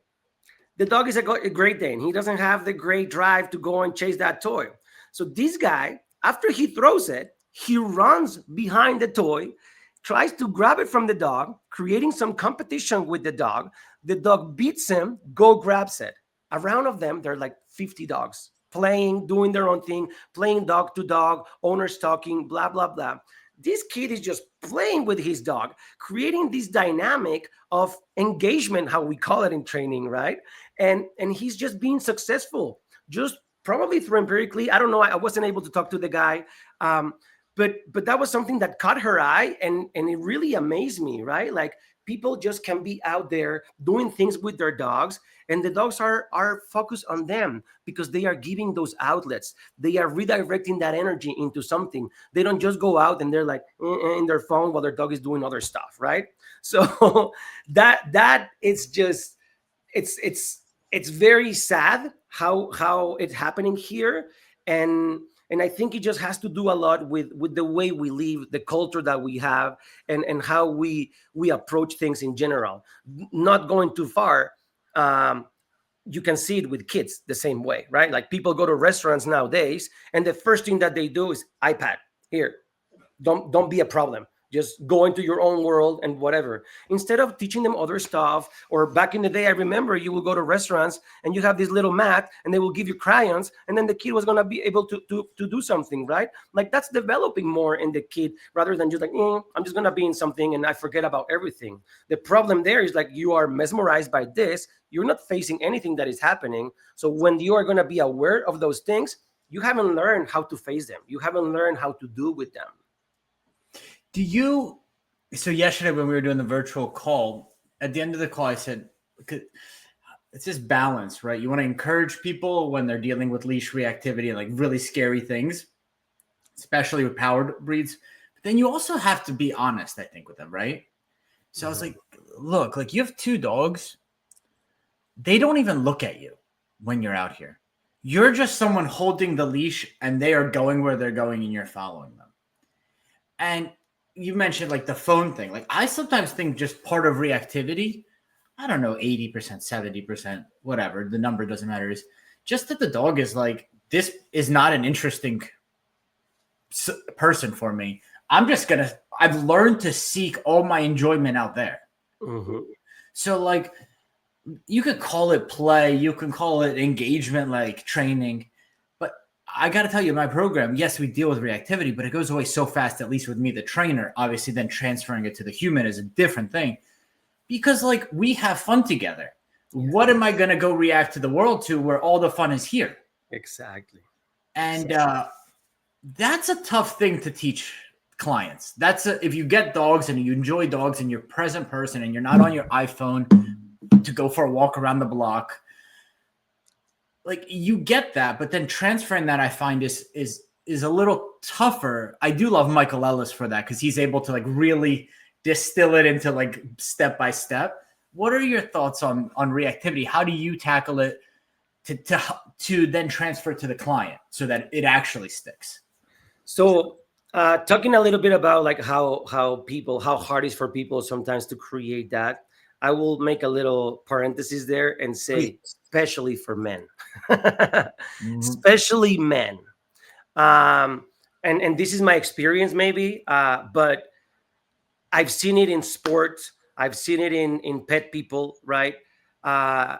The dog is a Great Dane. He doesn't have the great drive to go and chase that toy. So this guy, after he throws it, he runs behind the toy, tries to grab it from the dog, creating some competition with the dog. The dog beats him, grabs it. Around of them, there are like 50 dogs playing, doing their own thing, playing dog to dog, owners talking, blah, blah, blah. This kid is just playing with his dog, creating this dynamic of engagement, how we call it in training, right? And he's just being successful, just probably through empirically. I don't know. I wasn't able to talk to the guy, but that was something that caught her eye, and it really amazed me, right? Like people just can be out there doing things with their dogs, and the dogs are focused on them because they are giving those outlets. They are redirecting that energy into something. They don't just go out and they're like in their phone while their dog is doing other stuff, right? So that it's just it's very sad how it's happening here, and I think it just has to do a lot with the way we live, the culture that we have, and how we approach things in general. Not going too far, you can see it with kids the same way, right? Like people go to restaurants nowadays, and the first thing that they do is iPad. Here, don't be a problem, just go into your own world and whatever, instead of teaching them other stuff. Or back in the day, I remember you will go to restaurants and you have this little mat and they will give you crayons, and then the kid was going to be able to do something, right? Like that's developing more in the kid, rather than just like I'm just going to be in something and I forget about everything. The problem there is like you are mesmerized by this, you're not facing anything that is happening. So when you are going to be aware of those things, you haven't learned how to face them, you haven't learned how to do with them. So yesterday when we were doing the virtual call, at the end of the call, I said, it's just balance, right? You want to encourage people when they're dealing with leash reactivity and like really scary things, especially with powered breeds. But then you also have to be honest, I think, with them, right? So I was like, look, like you have 2 dogs. They don't even look at you when you're out here. You're just someone holding the leash and they are going where they're going and you're following them. And you mentioned like the phone thing. Like I sometimes think just part of reactivity, I don't know, 80%, 70%, whatever, the number doesn't matter, is just that the dog is like, this is not an interesting person for me. I've learned to seek all my enjoyment out there. Mm-hmm. So like, you could call it play, you can call it engagement, like training. But I got to tell you, my program, yes, we deal with reactivity, but it goes away so fast, at least with me, the trainer. Obviously, then transferring it to the human is a different thing because, like, we have fun together. Yeah. What am I going to go react to the world to where all the fun is here? Exactly. And that's a tough thing to teach clients. If you get dogs and you enjoy dogs and you're a present person and you're not on your iPhone to go for a walk around the block, like you get that, but then transferring that I find is a little tougher. I do love Michael Ellis for that because he's able to like really distill it into like step by step. What are your thoughts on reactivity? How do you tackle it to then transfer to the client so that it actually sticks? So talking a little bit about like how hard it is for people sometimes to create that, I will make a little parenthesis there and say, especially for men, especially men. And this is my experience maybe, but I've seen it in sports. I've seen it in pet people, right?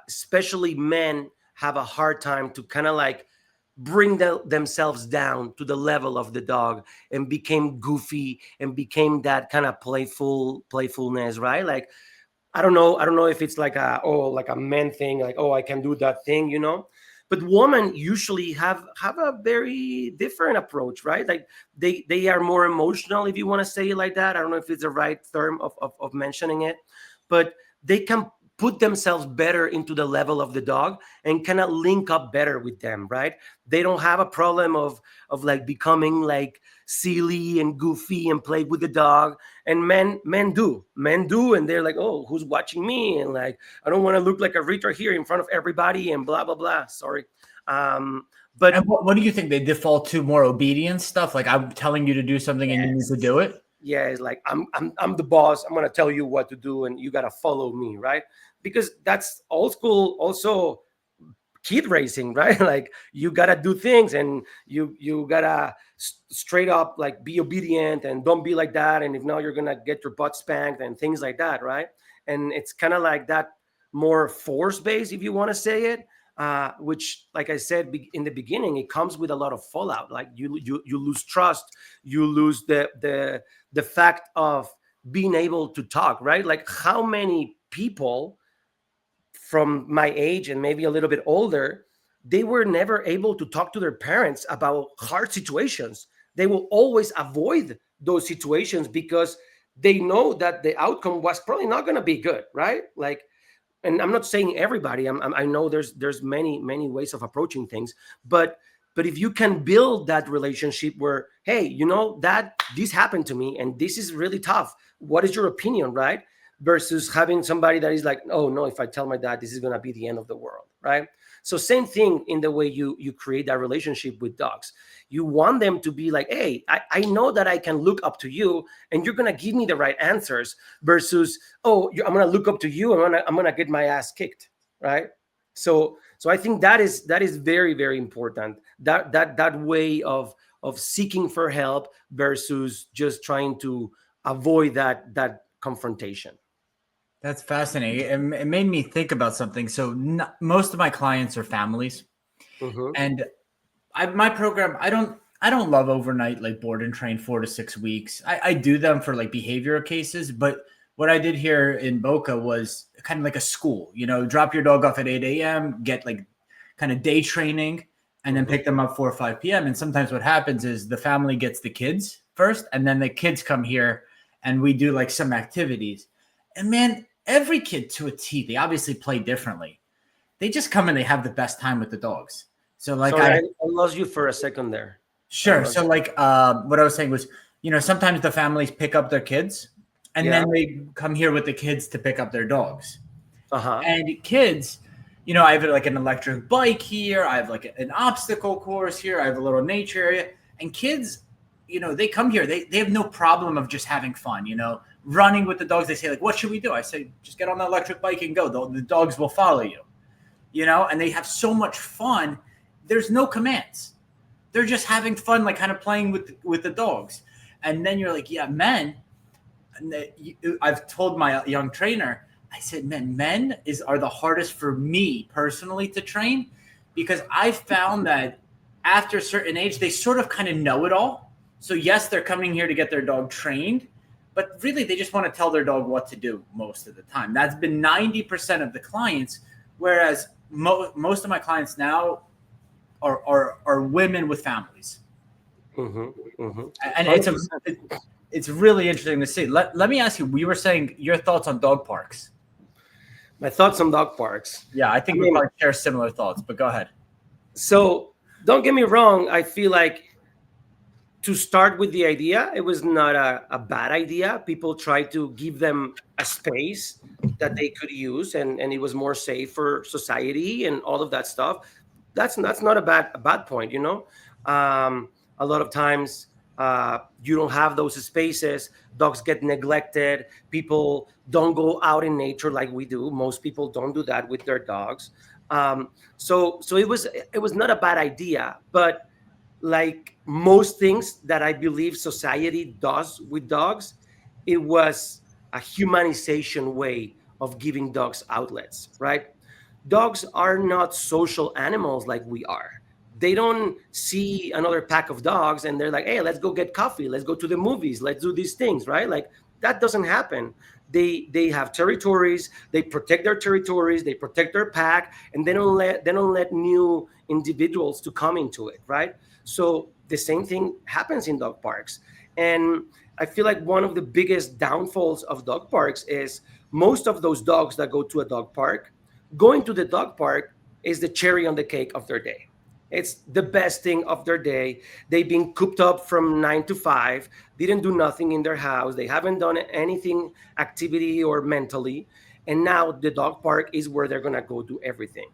Especially men have a hard time to kind of like bring themselves down to the level of the dog and became goofy and became that kind of playfulness, right? Like, I don't know if it's like a men thing, like, I can do that thing, but women usually have a very different approach, right? Like they are more emotional, if you want to say it like that. I don't know if it's the right term of mentioning it, but they can put themselves better into the level of the dog and kind of link up better with them, right? They don't have a problem of like becoming like silly and goofy and play with the dog. And men do, and they're like, oh, who's watching me? And like, I don't want to look like a retard here in front of everybody and blah blah blah. Sorry. But and what do you think? They default to more obedience stuff, like I'm telling you to do something and you need to do it? Yeah, it's like I'm the boss. I'm gonna tell you what to do, and you gotta follow me, right? Because that's old school, also kid racing, right? Like you gotta do things, and you gotta straight up like be obedient, and don't be like that. And if not, you're gonna get your butt spanked and things like that, right? And it's kind of like that more force based, if you want to say it. Which, like I said in the beginning, it comes with a lot of fallout. Like you lose trust, you lose the fact of being able to talk, right? Like how many people from my age and maybe a little bit older, they were never able to talk to their parents about hard situations. They will always avoid those situations because they know that the outcome was probably not going to be good, right? Like, and I'm not saying everybody. I know there's many ways of approaching things, but if you can build that relationship where, hey, that this happened to me and this is really tough. What is your opinion, right? Versus having somebody that is like, oh no, if I tell my dad, this is gonna be the end of the world, right? So same thing in the way you create that relationship with dogs. You want them to be like, hey, I know that I can look up to you and you're going to give me the right answers versus, oh, I'm going to look up to you and I'm going to get my ass kicked, right? So I think that is very, very important. That way of seeking for help versus just trying to avoid that confrontation. That's fascinating. It made me think about something. So most of my clients are families, and my program, I don't love overnight, like board and train 4 to 6 weeks. I do them for like behavioral cases, but what I did here in Boca was kind of like a school, drop your dog off at 8 a.m., get like kind of day training, and then pick them up 4 or 5 p.m. And sometimes what happens is the family gets the kids first, and then the kids come here and we do like some activities. And man, every kid to a T, they obviously play differently. they just come and they have the best time with the dogs. So like Sorry, I lost you for a second there. sure. So like what I was saying was, sometimes the families pick up their kids and then they come here with the kids to pick up their dogs. And kids, I have like an electric bike here. I have like an obstacle course here. I have a little nature area. And kids, they come here. They have no problem of just having fun, running with the dogs. They say like, what should we do? I say, just get on the electric bike and go. The dogs will follow you, and they have so much fun. There's no commands. They're just having fun, like kind of playing with the dogs. And then you're like, yeah, men. And I've told my young trainer, I said, men are the hardest for me personally to train, because I found that after a certain age, they sort of kind of know it all. So yes, they're coming here to get their dog trained, but really they just want to tell their dog what to do most of the time. That's been 90% of the clients, whereas most of my clients now are women with families. And it's really interesting to see. Let me ask you, we were saying your thoughts on dog parks. My thoughts on dog parks. Yeah, I think we might share similar thoughts, but go ahead. So don't get me wrong. I feel like to start with the idea, it was not a bad idea. People tried to give them a space that they could use, and it was more safe for society and all of that stuff. That's not a bad point, a lot of times you don't have those spaces. Dogs get neglected. People don't go out in nature like we do. Most people don't do that with their dogs. So it was not a bad idea, but like most things that I believe society does with dogs, it was a humanization way of giving dogs outlets, right? Dogs are not social animals like we are. They don't see another pack of dogs and they're like, hey, let's go get coffee. Let's go to the movies. Let's do these things, right? Like that doesn't happen. They have territories. They protect their territories. They protect their pack, and they don't let new individuals to come into it, right? So the same thing happens in dog parks. And I feel like one of the biggest downfalls of dog parks is most of those dogs that go to a dog park, going to the dog park is the cherry on the cake of their day. It's the best thing of their day. They've been cooped up from 9 to 5, didn't do nothing in their house. They haven't done anything activity or mentally. And now the dog park is where they're going to go do everything.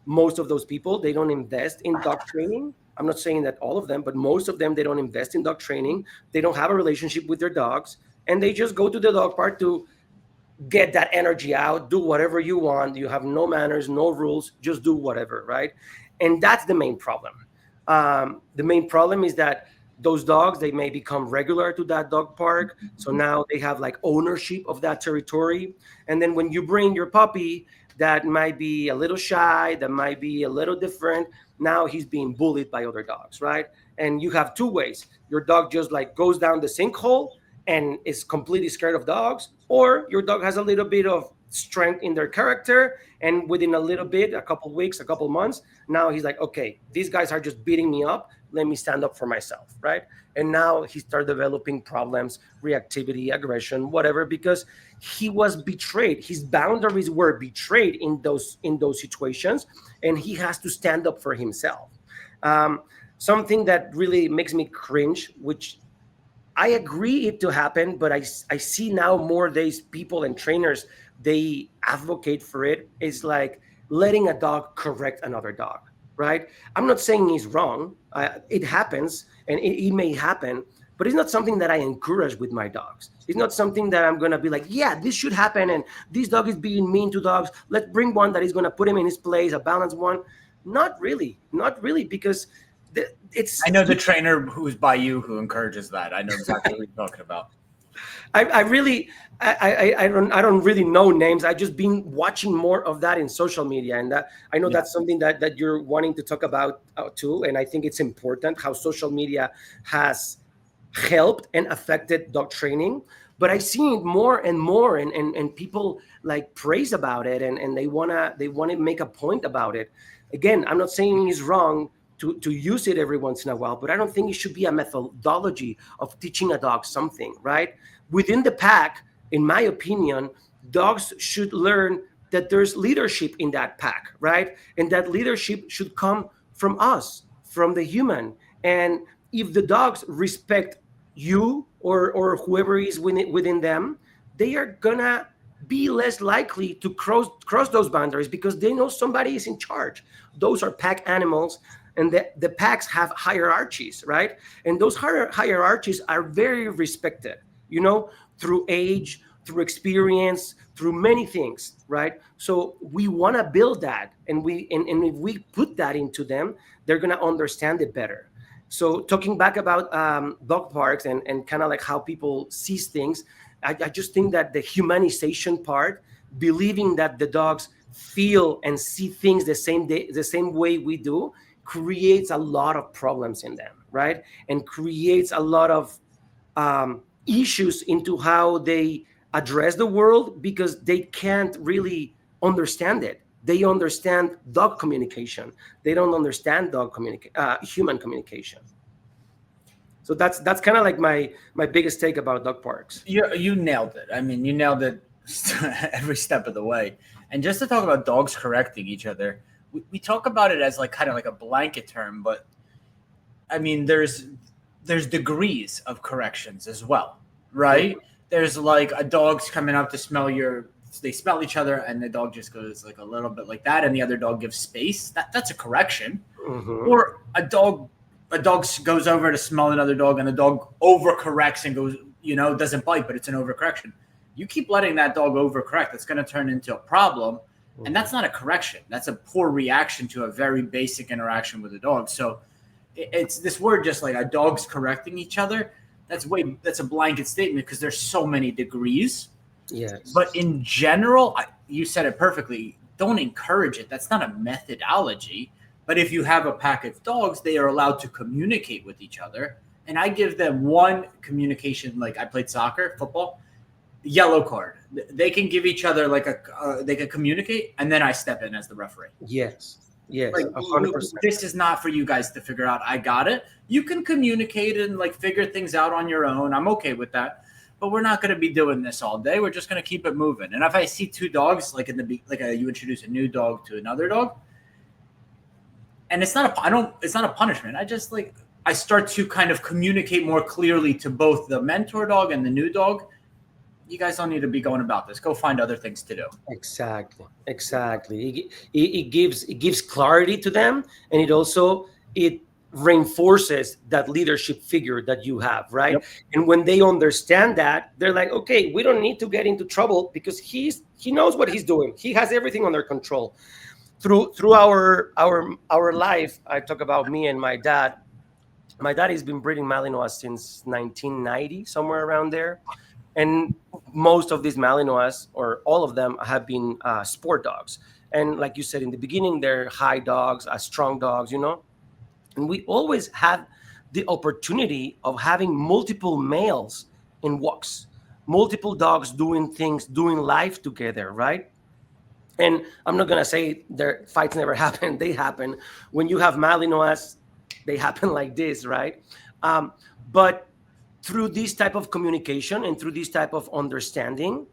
Most of those people, they don't invest in dog training. I'm not saying that all of them, but most of them, they don't invest in dog training. They don't have a relationship with their dogs. And they just go to the dog park to get that energy out, do whatever you want. You have no manners, no rules, just do whatever, right? And that's the main problem. The main problem is that those dogs, they may become regular to that dog park. So now they have like ownership of that territory. And then when you bring your puppy that might be a little shy, that might be a little different, now he's being bullied by other dogs, right? And you have two ways. Your dog just like goes down the sinkhole and is completely scared of dogs, or your dog has a little bit of strength in their character, and within a little bit, a couple weeks, a couple months, now he's like, okay, these guys are just beating me up, let me stand up for myself, right? And now he started developing problems, reactivity, aggression, whatever, because he was betrayed. His boundaries were betrayed in those situations, and he has to stand up for himself. Something that really makes me cringe, which I agree it to happen, but I see now more days people and trainers, they advocate for it, is like letting a dog correct another dog, right? I'm not saying he's wrong. It happens, and it may happen, but it's not something that I encourage with my dogs. It's not something that I'm going to be like, yeah, this should happen, and this dog is being mean to dogs. Let's bring one that is going to put him in his place, a balanced one. Not really, because it's... I know the trainer who's by you who encourages that. I know exactly what you're talking about. I don't really know names. I've just been watching more of that in social media, and that I know that's something that you're wanting to talk about too. And I think it's important how social media has helped and affected dog training. But I see it more and more, and people like praise about it, and they wanna make a point about it. Again, I'm not saying it's wrong to use it every once in a while, but I don't think it should be a methodology of teaching a dog something, right? Within the pack, in my opinion, dogs should learn that there's leadership in that pack, right? And that leadership should come from us, from the human. And if the dogs respect you or whoever is within them, they are gonna be less likely to cross those boundaries because they know somebody is in charge. Those are pack animals, and the packs have hierarchies, right? And those hierarchies are very respected, through age, through experience, through many things, right? So we want to build that, and if we put that into them, they're going to understand it better. So talking back about dog parks and kind of like how people see things, I just think that the humanization part, believing that the dogs feel and see things the same way we do, creates a lot of problems in them, right? And creates a lot of issues into how they address the world because they can't really understand it. They understand dog communication. They don't understand human communication. So that's kind of like my biggest take about dog parks. You nailed it. I mean, you nailed it every step of the way. And just to talk about dogs correcting each other, we talk about it as like kind of like a blanket term, but I mean, there's degrees of corrections as well, right? There's like a dog's coming up to they smell each other, and the dog just goes like a little bit like that, and the other dog gives space. That's a correction. Mm-hmm. Or a dog goes over to smell another dog, and the dog overcorrects and goes, doesn't bite, but it's an overcorrection. You keep letting that dog overcorrect, it's going to turn into a problem. And that's not a correction. That's a poor reaction to a very basic interaction with a dog. So it's this word, just like a dog's correcting each other. That's a blanket statement because there's so many degrees. Yes. But in general, you said it perfectly. Don't encourage it. That's not a methodology. But if you have a pack of dogs, they are allowed to communicate with each other. And I give them one communication, like I played soccer, football, yellow card. They can give each other like they can communicate, and then I step in as the referee. Yes, like 100%. This is not for you guys to figure out. I got it. You can communicate and like figure things out on your own. I'm okay with that, but we're not going to be doing this all day. We're just going to keep it moving. And if I see two dogs, like you introduce a new dog to another dog, and it's not a punishment. I start to kind of communicate more clearly to both the mentor dog and the new dog. You guys don't need to be going about this. Go find other things to do. Exactly. It gives clarity to them, and it reinforces that leadership figure that you have, right? Yep. And when they understand that, they're like, okay, we don't need to get into trouble because he knows what he's doing. He has everything under control. Through our life, I talk about me and my dad. My dad has been breeding Malinois since 1990, somewhere around there. And most of these Malinois, or all of them, have been sport dogs. And like you said in the beginning, they're high dogs, strong dogs, And we always had the opportunity of having multiple males in walks, multiple dogs doing things, doing life together, right? And I'm not going to say their fights never happen. They happen. When you have Malinois, they happen like this, right? But through this type of communication and through this type of understanding,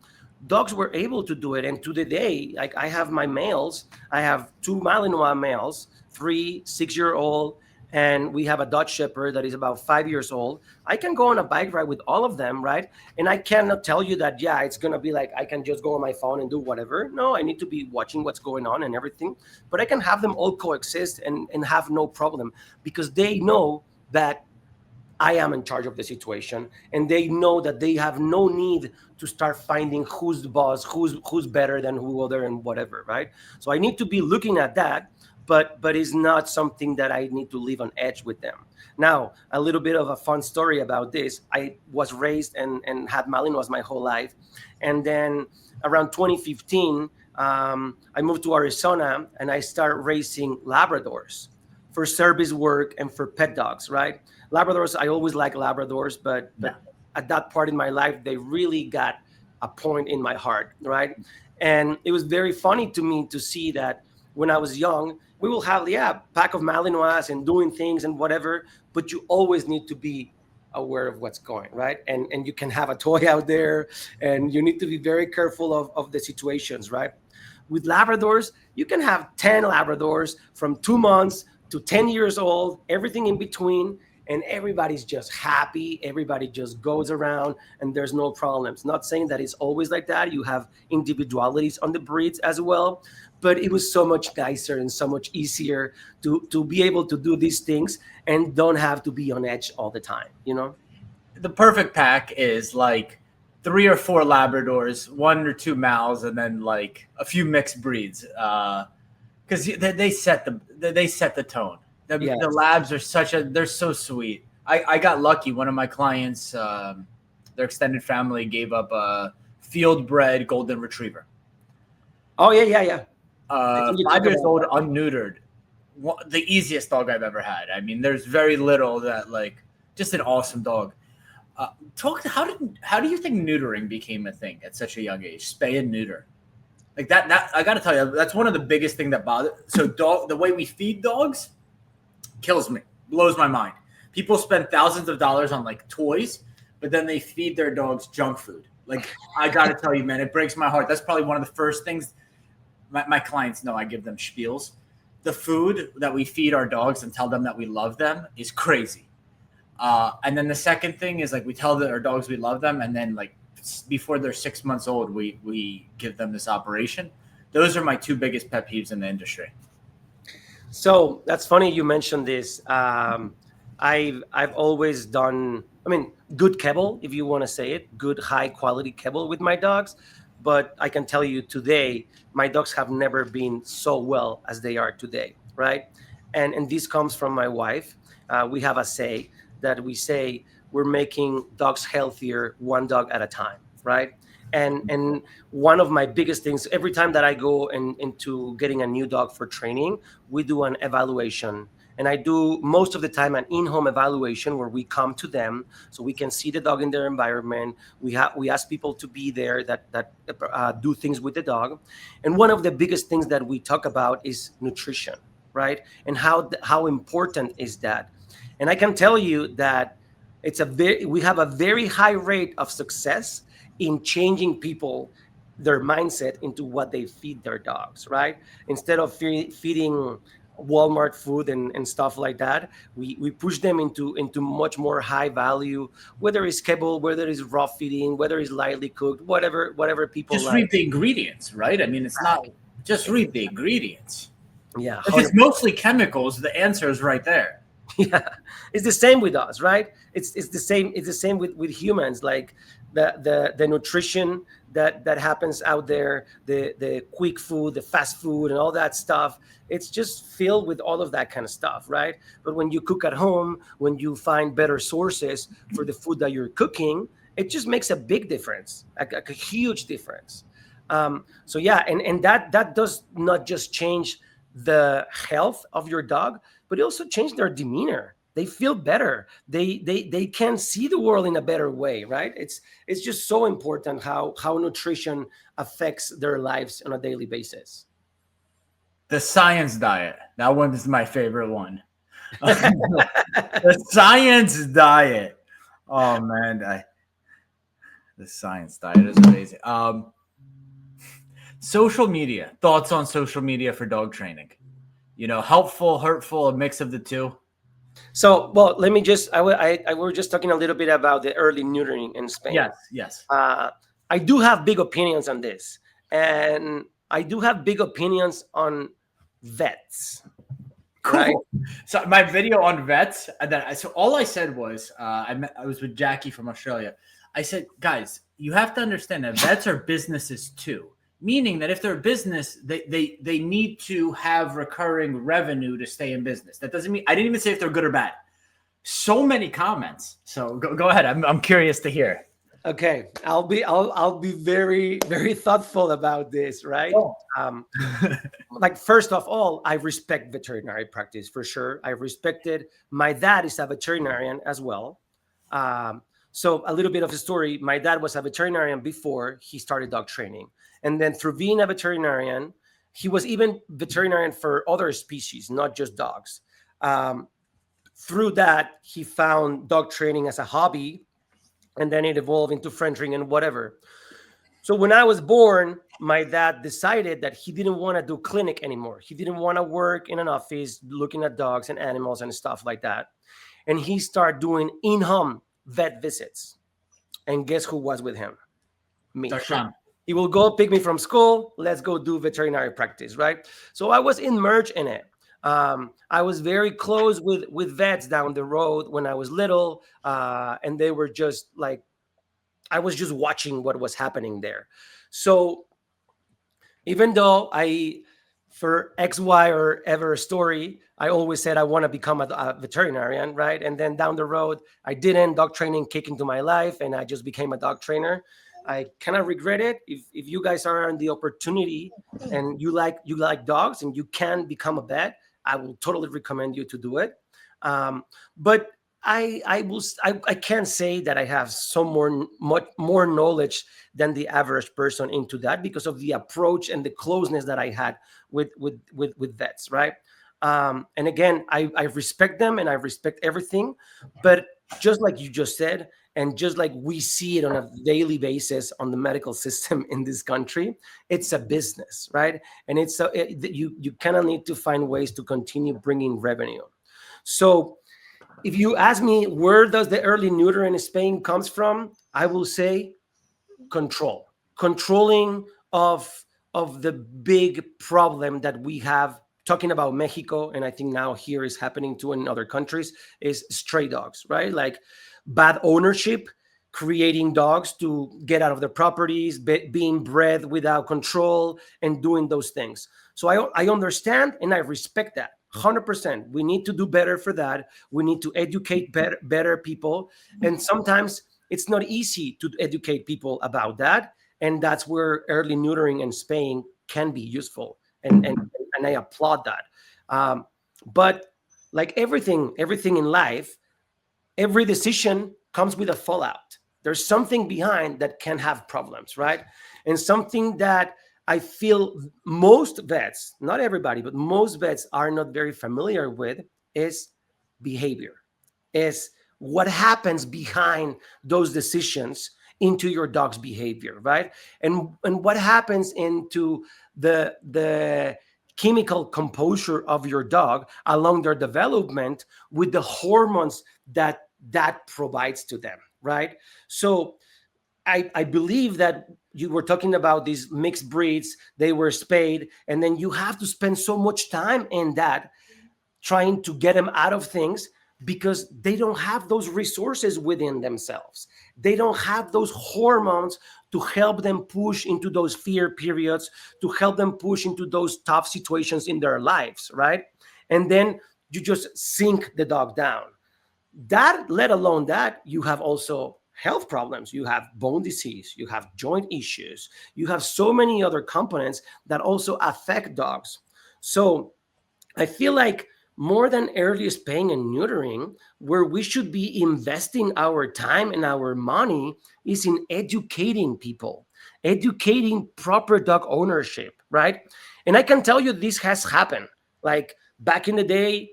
dogs were able to do it. And to the day, like I have my males, I have 2 Malinois males, 3 6-year-old, and we have a Dutch Shepherd that is about 5 years old. I can go on a bike ride with all of them, right? And I cannot tell you that, it's going to be like I can just go on my phone and do whatever. No, I need to be watching what's going on and everything. But I can have them all coexist and have no problem because they know that I am in charge of the situation, and they know that they have no need to start finding who's the boss, who's better than who other, and whatever, right? So I need to be looking at that, but it's not something that I need to leave on edge with them. Now, a little bit of a fun story about this. I was raised and had Malinois my whole life, and then around 2015, I moved to Arizona, and I started raising Labradors for service work and for pet dogs, right? Labradors, I always like Labradors, but at that part in my life, they really got a point in my heart, right? And it was very funny to me to see that when I was young, we will have, pack of Malinois and doing things and whatever, but you always need to be aware of what's going, right? And you can have a toy out there, and you need to be very careful of the situations, right? With Labradors, you can have 10 Labradors from 2 months to 10 years old, everything in between, and everybody's just happy. Everybody just goes around and there's no problems. Not saying that it's always like that. You have individualities on the breeds as well, but it was so much nicer and so much easier to be able to do these things and don't have to be on edge all the time, you know? The perfect pack is like 3 or 4 Labradors, 1 or 2 Mals, and then like a few mixed breeds. Because they set the tone. Yes. The labs are they're so sweet. I got lucky. One of my clients, their extended family gave up a field bred golden retriever. Oh yeah. I think you 5 talk years about old, that. unneutered. The easiest dog I've ever had. I mean, there's very little that like just an awesome dog. How do you think neutering became a thing at such a young age? Spay and neuter. Like that I got to tell you, that's one of the biggest thing that bothers. So the way we feed dogs kills me, blows my mind. People spend thousands of dollars on like toys, but then they feed their dogs junk food. Like I got to tell you, man, it breaks my heart. That's probably one of the first things my clients know. I give them spiels. The food that we feed our dogs and tell them that we love them is crazy. And then the second thing is like we tell our dogs we love them, and then like before they're 6 months old, we give them this operation. Those are my 2 biggest pet peeves in the industry. So that's funny you mentioned this. I've always done, I mean, good kibble, if you want to say it, good high quality kibble with my dogs. But I can tell you today, my dogs have never been so well as they are today, right? And this comes from my wife. We have a say that we say we're making dogs healthier one dog at a time, right? And one of my biggest things, every time that I go into getting a new dog for training, we do an evaluation. And I do most of the time an in-home evaluation where we come to them so we can see the dog in their environment. We ask people to be there that do things with the dog. And one of the biggest things that we talk about is nutrition, right? And how important is that? And I can tell you that we have a very high rate of success in changing people, their mindset into what they feed their dogs, right? Instead of feeding Walmart food and stuff like that, we push them into much more high value, whether it's kibble, whether it's raw feeding, whether it's lightly cooked, whatever people Just like. read the ingredients, right? I mean, it's not just read the ingredients. Yeah, if it's mostly chemicals, the answer is right there. Yeah, it's the same with us, right? It's the same. It's the same with humans. Like the nutrition that happens out there, the quick food, the fast food, and all that stuff. It's just filled with all of that kind of stuff, right? But when you cook at home, when you find better sources for the food that you're cooking, it just makes a big difference, a huge difference. So yeah, and that does not just change the health of your dog, but it also change their demeanor. They feel better. They can see the world in a better way, right? It's just so important how nutrition affects their lives on a daily basis. The science diet. That one is my favorite one. The science diet. Oh man, the science diet is amazing. Social media. Thoughts on social media for dog training? Helpful, hurtful, a mix of the two. So, well, let me just, I were just talking a little bit about the early neutering in Spain. Yes. I do have big opinions on this. And I do have big opinions on vets. Cool. Right? So my video on vets, and then so all I said was, I was with Jackie from Australia. I said, guys, you have to understand that vets are businesses too. Meaning that if they're a business, they need to have recurring revenue to stay in business. That doesn't mean, I didn't even say if they're good or bad. So many comments. So go ahead. I'm curious to hear. Okay, I'll be very, very thoughtful about this, right? Oh. Like first of all, I respect veterinary practice for sure. I respected. My dad is a veterinarian as well. So a little bit of a story. My dad was a veterinarian before he started dog training. And then through being a veterinarian, he was even veterinarian for other species, not just dogs. Through that, he found dog training as a hobby, and then it evolved into Frenching and whatever. So when I was born, my dad decided that he didn't want to do clinic anymore. He didn't want to work in an office looking at dogs and animals and stuff like that. And he started doing in-home vet visits. And guess who was with him? Me. Darshan. He will go pick me from school. Let's go do veterinary practice, right? So I was immersed in it. I was very close with vets down the road when I was little, and they were just like, I was just watching what was happening there. So even though for X, Y, or ever story, I always said I want to become a veterinarian, right? And then down the road, I didn't. Dog training kicked into my life, and I just became a dog trainer. I kind of regret it. If you guys are on the opportunity and you like dogs and you can become a vet, I will totally recommend you to do it. But I can't say that I have much more knowledge than the average person into that because of the approach and the closeness that I had with vets, right? And again, I respect them and I respect everything, but just like you just said, and just like we see it on a daily basis on the medical system in this country, it's a business, right? And you kind of need to find ways to continue bringing revenue. So if you ask me where does the early neutering in Spain comes from, I will say controlling of the big problem that we have. Talking about Mexico, and I think now here is happening too in other countries, is stray dogs, right? Like bad ownership, creating dogs to get out of their properties, being bred without control, and doing those things. So I understand and I respect that 100%. We need to do better for that. We need to educate better people. And sometimes it's not easy to educate people about that. And that's where early neutering and spaying can be useful. And I applaud that. But like everything in life, every decision comes with a fallout. There's something behind that can have problems, right? And something that I feel most vets, not everybody, but most vets are not very familiar with is behavior, is what happens behind those decisions into your dog's behavior, right? And what happens into the chemical composure of your dog along their development with the hormones that provides to them, right? So I believe that you were talking about these mixed breeds, they were spayed, and then you have to spend so much time in that trying to get them out of things because they don't have those resources within themselves. They don't have those hormones to help them push into those fear periods, to help them push into those tough situations in their lives, right? And then you just sink the dog down. That, let alone that, you have also health problems. You have bone disease, you have joint issues, you have so many other components that also affect dogs. So I feel like more than early spaying and neutering, where we should be investing our time and our money is in educating people, educating proper dog ownership, right? And I can tell you this has happened. Like back in the day,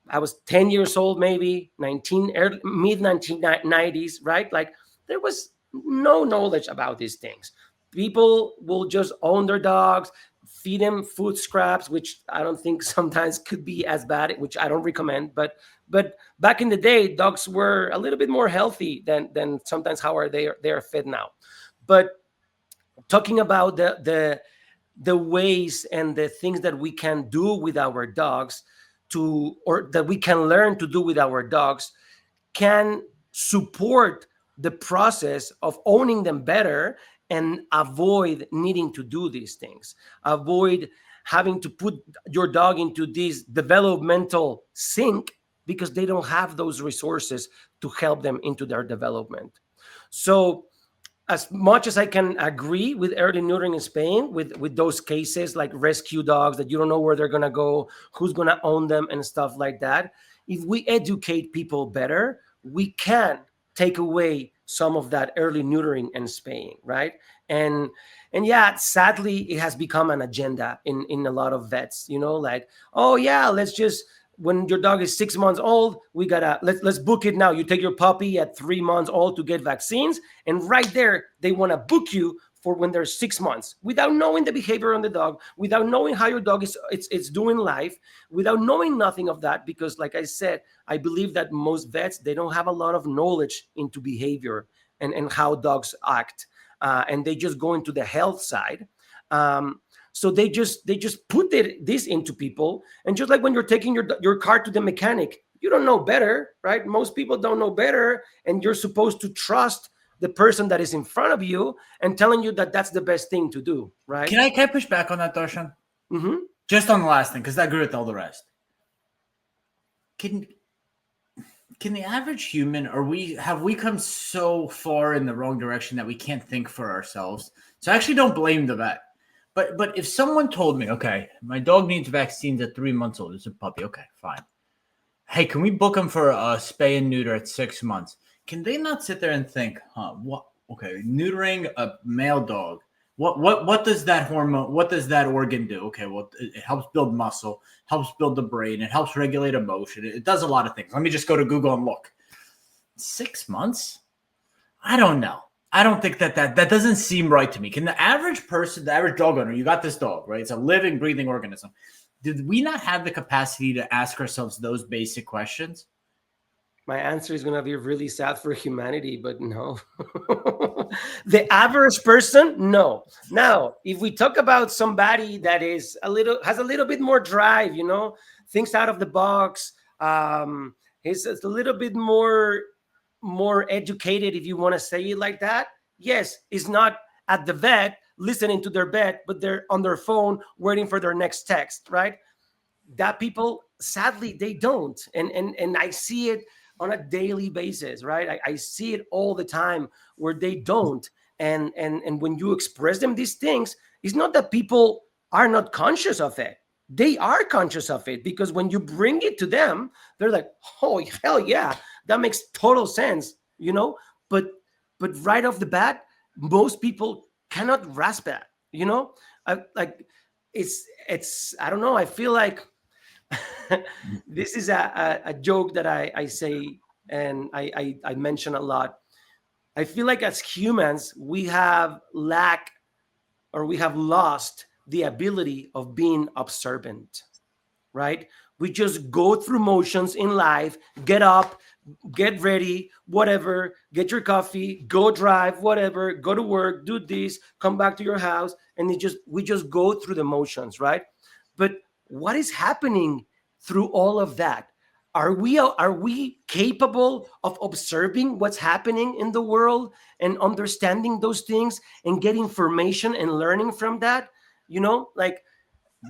I was 10 years old, maybe mid 1990s, right? Like there was no knowledge about these things. People will just own their dogs, feed them food scraps, which I don't think sometimes could be as bad, which I don't recommend. But back in the day, dogs were a little bit more healthy than sometimes how they are fed now. But talking about the ways and the things that we can do with our dogs or that we can learn to do with our dogs can support the process of owning them better and avoid needing to do these things. Avoid having to put your dog into this developmental sink because they don't have those resources to help them into their development. So as much as I can agree with early neutering in Spain, with those cases like rescue dogs that you don't know where they're going to go, who's going to own them and stuff like that, if we educate people better, we can take away some of that early neutering and spaying, right? And yeah, sadly, it has become an agenda in a lot of vets, like, oh yeah, let's just, when your dog is 6 months old, we gotta let's book it now. You take your puppy at 3 months old to get vaccines, and right there they want to book you for when they're 6 months without knowing the behavior on the dog, without knowing how your dog is it's doing life, without knowing nothing of that. Because like I said, I believe that most vets, they don't have a lot of knowledge into behavior and how dogs act, and they just go into the health side. So they just put this into people. And just like when you're taking your car to the mechanic, you don't know better, right? Most people don't know better, and you're supposed to trust the person that is in front of you and telling you that that's the best thing to do, right? Can I push back on that, Darshan? Mm-hmm. Just on the last thing, because I agree with all the rest. Can the average human, or have we come so far in the wrong direction that we can't think for ourselves? So I actually don't blame the vet. But if someone told me, okay, my dog needs vaccines at 3 months old, it's a puppy, okay, fine. Hey, can we book him for a spay and neuter at 6 months? Can they not sit there and think, what? Okay, neutering a male dog. What does that hormone? What does that organ do? Okay, well, it helps build muscle, helps build the brain, it helps regulate emotion. It does a lot of things. Let me just go to Google and look. 6 months? I don't know. I don't think that doesn't seem right to me. Can the average person, the average dog owner, you got this dog, right? It's a living, breathing organism. Did we not have the capacity to ask ourselves those basic questions? My answer is going to be really sad for humanity, but no. The average person, no. Now, if we talk about somebody that has a little bit more drive, thinks out of the box, is a little bit more educated, if you want to say it like that. Yes, it's not at the vet listening to their vet, but they're on their phone waiting for their next text, right? That people, sadly, they don't. And I see it on a daily basis, right? I see it all the time where they don't. And when you express them these things, it's not that people are not conscious of it. They are conscious of it, because when you bring it to them, they're like, oh, hell yeah, that makes total sense, But right off the bat, most people cannot grasp that, it's I don't know. I feel like this is a joke that I say, and I mention a lot. I feel like as humans, we have lost the ability of being observant, right? We just go through motions in life, get up, get ready, whatever, get your coffee, go drive, whatever, go to work, do this, come back to your house, and we just go through the motions, right? But what is happening through all of that? Are we capable of observing what's happening in the world and understanding those things and get information and learning from that?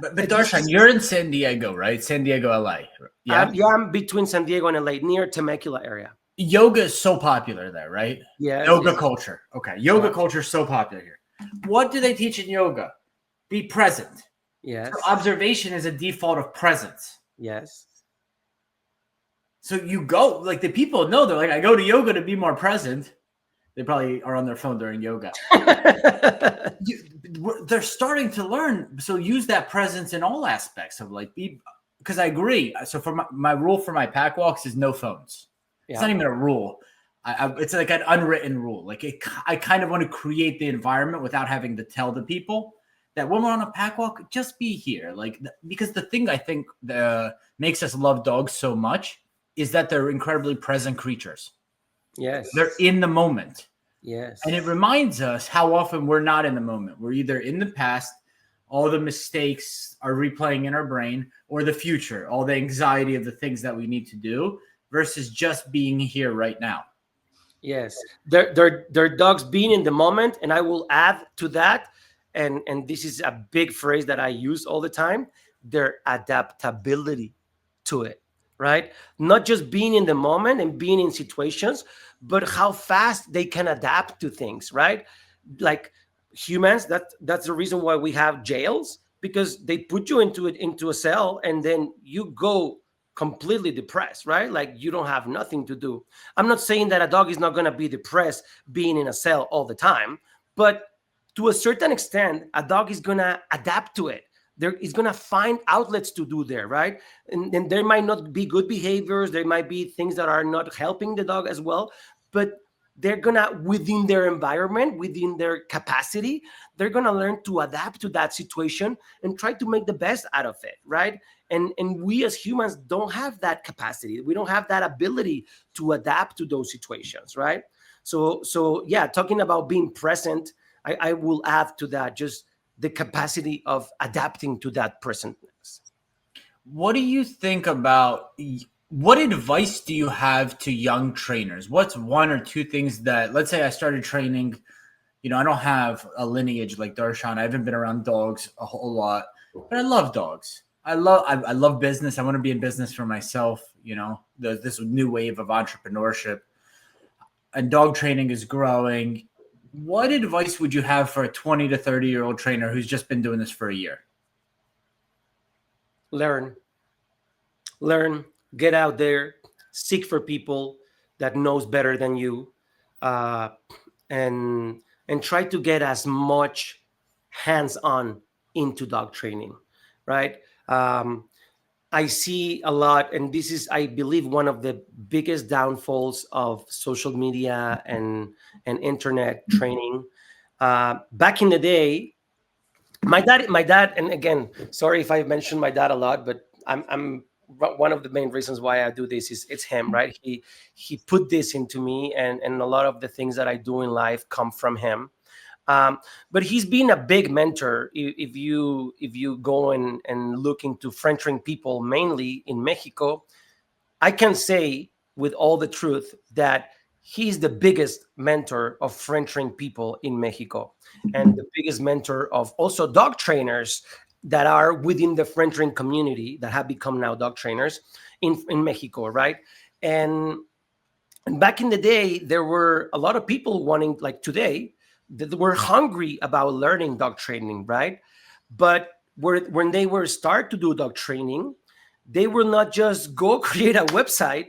But Darshan, you're in San Diego, right? San Diego, LA. Yeah? I'm between San Diego and LA, near Temecula area. Yoga is so popular there, right? Yeah. Yoga culture. Okay. Yoga culture is so popular here. What do they teach in yoga? Be present. Yes. So observation is a default of presence. Yes. So you go, like, the people know, they're like, I go to yoga to be more present. They probably are on their phone during yoga. They're starting to learn. So use that presence in all aspects of because I agree. So for my rule for my pack walks is no phones. Yeah. It's not even a rule. It's like an unwritten rule. I kind of want to create the environment without having to tell the people that when we're on a pack walk, just be here. Because the thing I think makes us love dogs so much is that they're incredibly present creatures. Yes. They're in the moment. Yes. And it reminds us how often we're not in the moment. We're either in the past, all the mistakes are replaying in our brain, or the future, all the anxiety of the things that we need to do, versus just being here right now. Yes. They're dogs being in the moment. And I will add to that, and this is a big phrase that I use all the time, their adaptability to it. Right? Not just being in the moment and being in situations, but how fast they can adapt to things, right? Like humans, that's the reason why we have jails, because they put you into a cell and then you go completely depressed, right? Like you don't have nothing to do. I'm not saying that a dog is not going to be depressed being in a cell all the time, but to a certain extent, a dog is going to adapt to it. Is going to find outlets to do there, right? And there might not be good behaviors. There might be things that are not helping the dog as well. But they're gonna, within their environment, within their capacity, they're gonna learn to adapt to that situation and try to make the best out of it, right? And we as humans don't have that capacity. We don't have that ability to adapt to those situations, right? So yeah, talking about being present, I will add to that just the capacity of adapting to that presentness. What do you think about what advice do you have to young trainers? What's one or two things that, let's say I started training, I don't have a lineage like Darshan. I haven't been around dogs a whole lot, but I love dogs. I love business. I want to be in business for myself. This new wave of entrepreneurship and dog training is growing. What advice would you have for a 20 to 30-year-old trainer who's just been doing this for a year? Learn, get out there, seek for people that knows better than you, uh, and try to get as much hands-on into dog training, right? I see a lot, and this is, I believe, one of the biggest downfalls of social media and internet training. Back in the day, my dad, and again, sorry if I mentioned my dad a lot, but I'm one of the main reasons why I do this is it's him, right? He put this into me, and a lot of the things that I do in life come from him. But he's been a big mentor. If you go and look into French-trained people, mainly in Mexico, I can say with all the truth that he's the biggest mentor of French trained people in Mexico, and the biggest mentor of also dog trainers that are within the French trained community that have become now dog trainers in Mexico, right? And, and back in the day, there were a lot of people wanting, like today, that were hungry about learning dog training, right? But when they were start to do dog training, they will not just go create a website,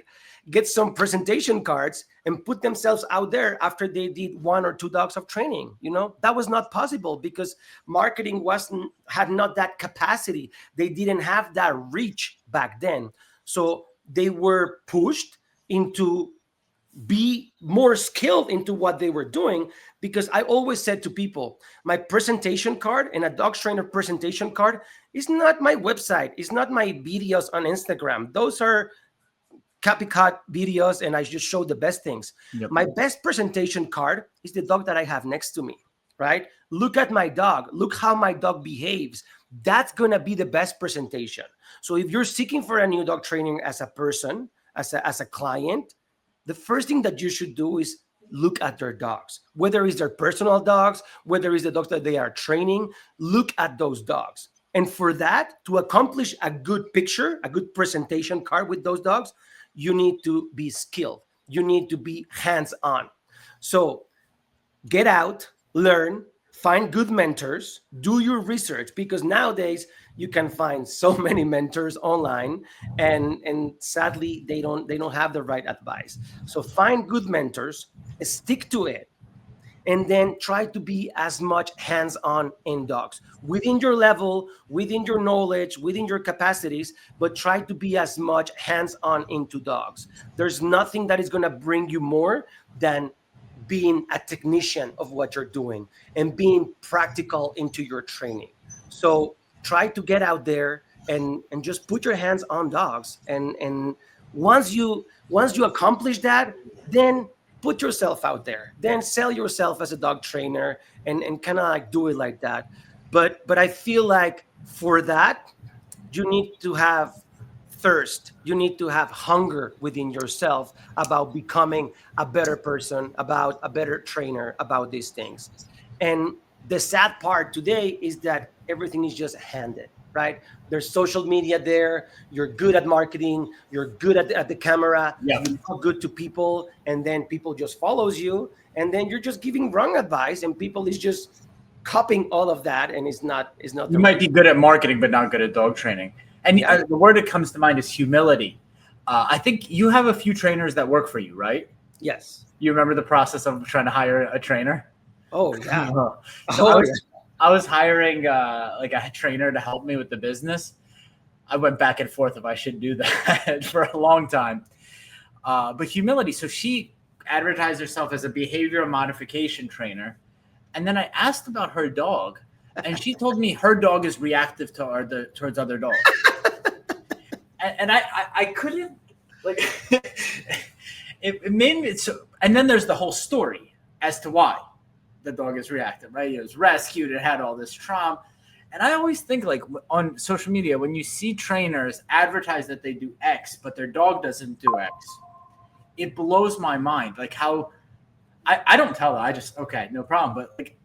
get some presentation cards, and put themselves out there after they did 1 or 2 dogs of training. That was not possible because marketing had not that capacity. They didn't have that reach back then. So they were pushed into be more skilled into what they were doing, because I always said to people, my presentation card and a dog trainer presentation card is not my website, it's not my videos on Instagram. Those are copycat videos, and I just show the best things. Yep. My best presentation card is the dog that I have next to me, right? Look at my dog, look how my dog behaves. That's gonna be the best presentation. So if you're seeking for a new dog training as a person, as a client, the first thing that you should do is look at their dogs, whether it's their personal dogs, whether it's the dogs that they are training. Look at those dogs. And for that, to accomplish a good picture, a good presentation card with those dogs, you need to be skilled. You need to be hands-on. So get out, learn, find good mentors, do your research, because nowadays you can find so many mentors online, and sadly they don't have the right advice. So find good mentors, stick to it, and then try to be as much hands-on in dogs within your level, within your knowledge, within your capacities, but try to be as much hands-on into dogs. There's nothing that is going to bring you more than being a technician of what you're doing and being practical into your training. So try to get out there and just put your hands on dogs. And once you accomplish that, then put yourself out there, then sell yourself as a dog trainer, and kind of like do it like that. But I feel like for that, you need to have thirst, you need to have hunger within yourself about becoming a better person, about a better trainer, about these things. And the sad part today is that everything is just handed, right? There's social media there. You're good at marketing. You're good at the camera. Yep. You look good to people, and then people just follows you, and then you're just giving wrong advice, and people is just copying all of that, and it's not You the might be good at marketing, but not good at dog training. And the word that comes to mind is humility. I think you have a few trainers that work for you, right? Yes. You remember the process of trying to hire a trainer? Oh yeah. So I was hiring like a trainer to help me with the business. I went back and forth if I should do that for a long time. But humility. So she advertised herself as a behavioral modification trainer. And then I asked about her dog, and she told me her dog is reactive towards other dogs. And I couldn't, like, it made me so. And then there's the whole story as to why the dog is reactive, right? It was rescued, it had all this trauma. And I always think, like, on social media, when you see trainers advertise that they do X, but their dog doesn't do X, it blows my mind. Like, how I don't tell her, I just, okay, no problem. But, like,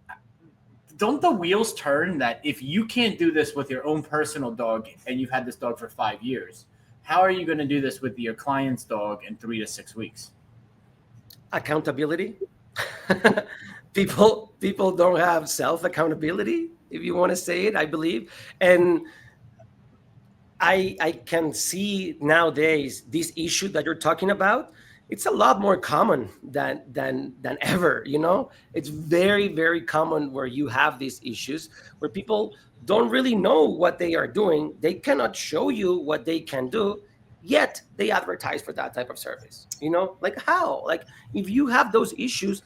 don't the wheels turn that if you can't do this with your own personal dog and you've had this dog for 5 years, how are you going to do this with your client's dog in 3 to 6 weeks? Accountability. people don't have self accountability, if you want to say it, I believe. And I can see nowadays this issue that you're talking about. It's a lot more common than ever. It's very, very common where you have these issues where people don't really know what they are doing. They cannot show you what they can do, yet they advertise for that type of service. Like, how? Like, if you have those issues,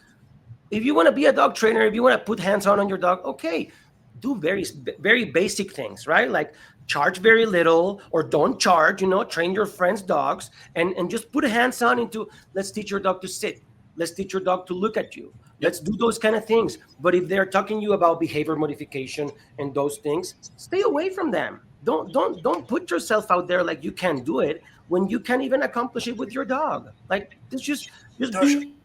if you want to be a dog trainer, if you want to put hands on your dog, okay, do very, very basic things, right? Like, charge very little or don't charge, train your friends' dogs and just put hands on into, let's teach your dog to sit. Let's teach your dog to look at you. Let's do those kind of things. But if they're talking to you about behavior modification and those things, stay away from them. Don't put yourself out there like you can do it when you can't even accomplish it with your dog. Like, it's just be,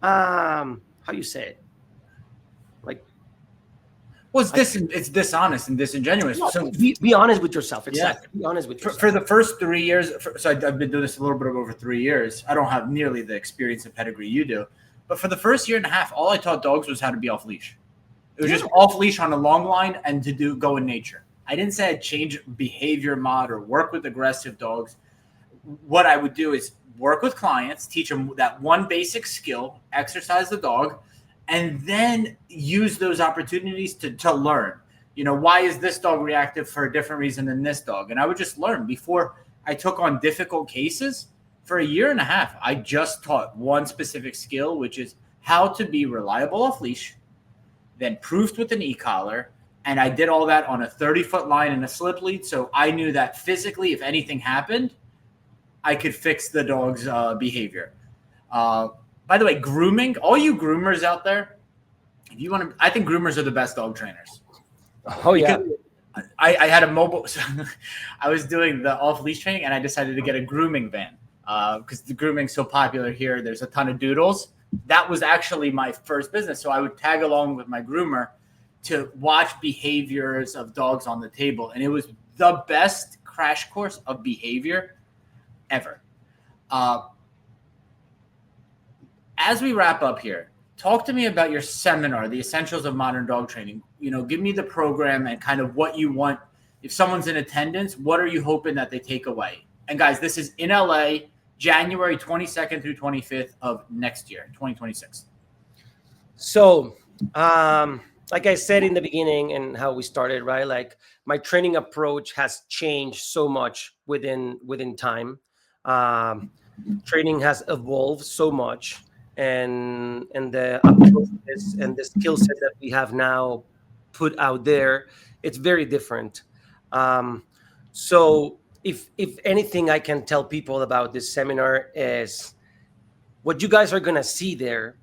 how you say it? Like, well, it's dishonest and disingenuous. No, So be honest with yourself. Exactly. Yeah. Be honest with yourself. For the first 3 years, so I've been doing this a little bit over 3 years. I don't have nearly the experience and pedigree you do. But for the first year and a half, all I taught dogs was how to be off leash. It was just off leash on a long line and to go in nature. I didn't say I'd change behavior mod or work with aggressive dogs. What I would do is work with clients, teach them that one basic skill, exercise the dog, and then use those opportunities to learn. Why is this dog reactive for a different reason than this dog? And I would just learn. Before I took on difficult cases, for a year and a half, I just taught one specific skill, which is how to be reliable off leash, then proofed with an e-collar. And I did all that on a 30-foot line and a slip lead. So I knew that physically, if anything happened, I could fix the dog's behavior. By the way, grooming, all you groomers out there, if you want to, I think groomers are the best dog trainers. Oh, yeah. I had a mobile, so I was doing the off-leash training, and I decided to get a grooming van because the grooming's so popular here. There's a ton of doodles. That was actually my first business. So I would tag along with my groomer to watch behaviors of dogs on the table. And it was the best crash course of behavior ever. As we wrap up here, talk to me about your seminar, The Essentials of Modern Dog Training. Give me the program and kind of what you want. If someone's in attendance, what are you hoping that they take away? And guys, this is in LA, January 22nd through 25th of next year, 2026. So, like I said in the beginning and how we started, right? Like, my training approach has changed so much within time. Training has evolved so much. And the approaches and the skill set that we have now put out there, it's very different. So if anything I can tell people about this seminar is what you guys are going to see there.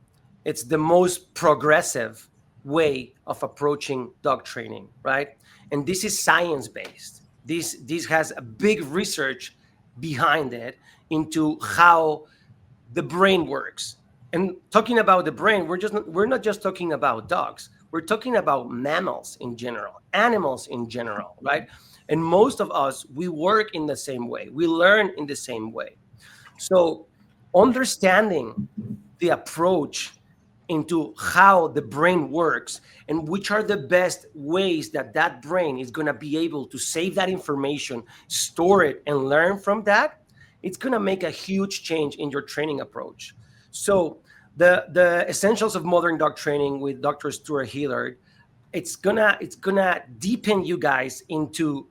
It's the most progressive way of approaching dog training, right? And this is science-based. This has a big research behind it into how the brain works. And talking about the brain, we're not just talking about dogs. We're talking about mammals in general, animals in general, right? And most of us, we work in the same way. We learn in the same way. So understanding the approach into how the brain works and which are the best ways that brain is going to be able to save that information, store it, and learn from that, it's going to make a huge change in your training approach. So the Essentials of Modern Dog Training with Dr. Stuart Hillard, it's gonna deepen you guys into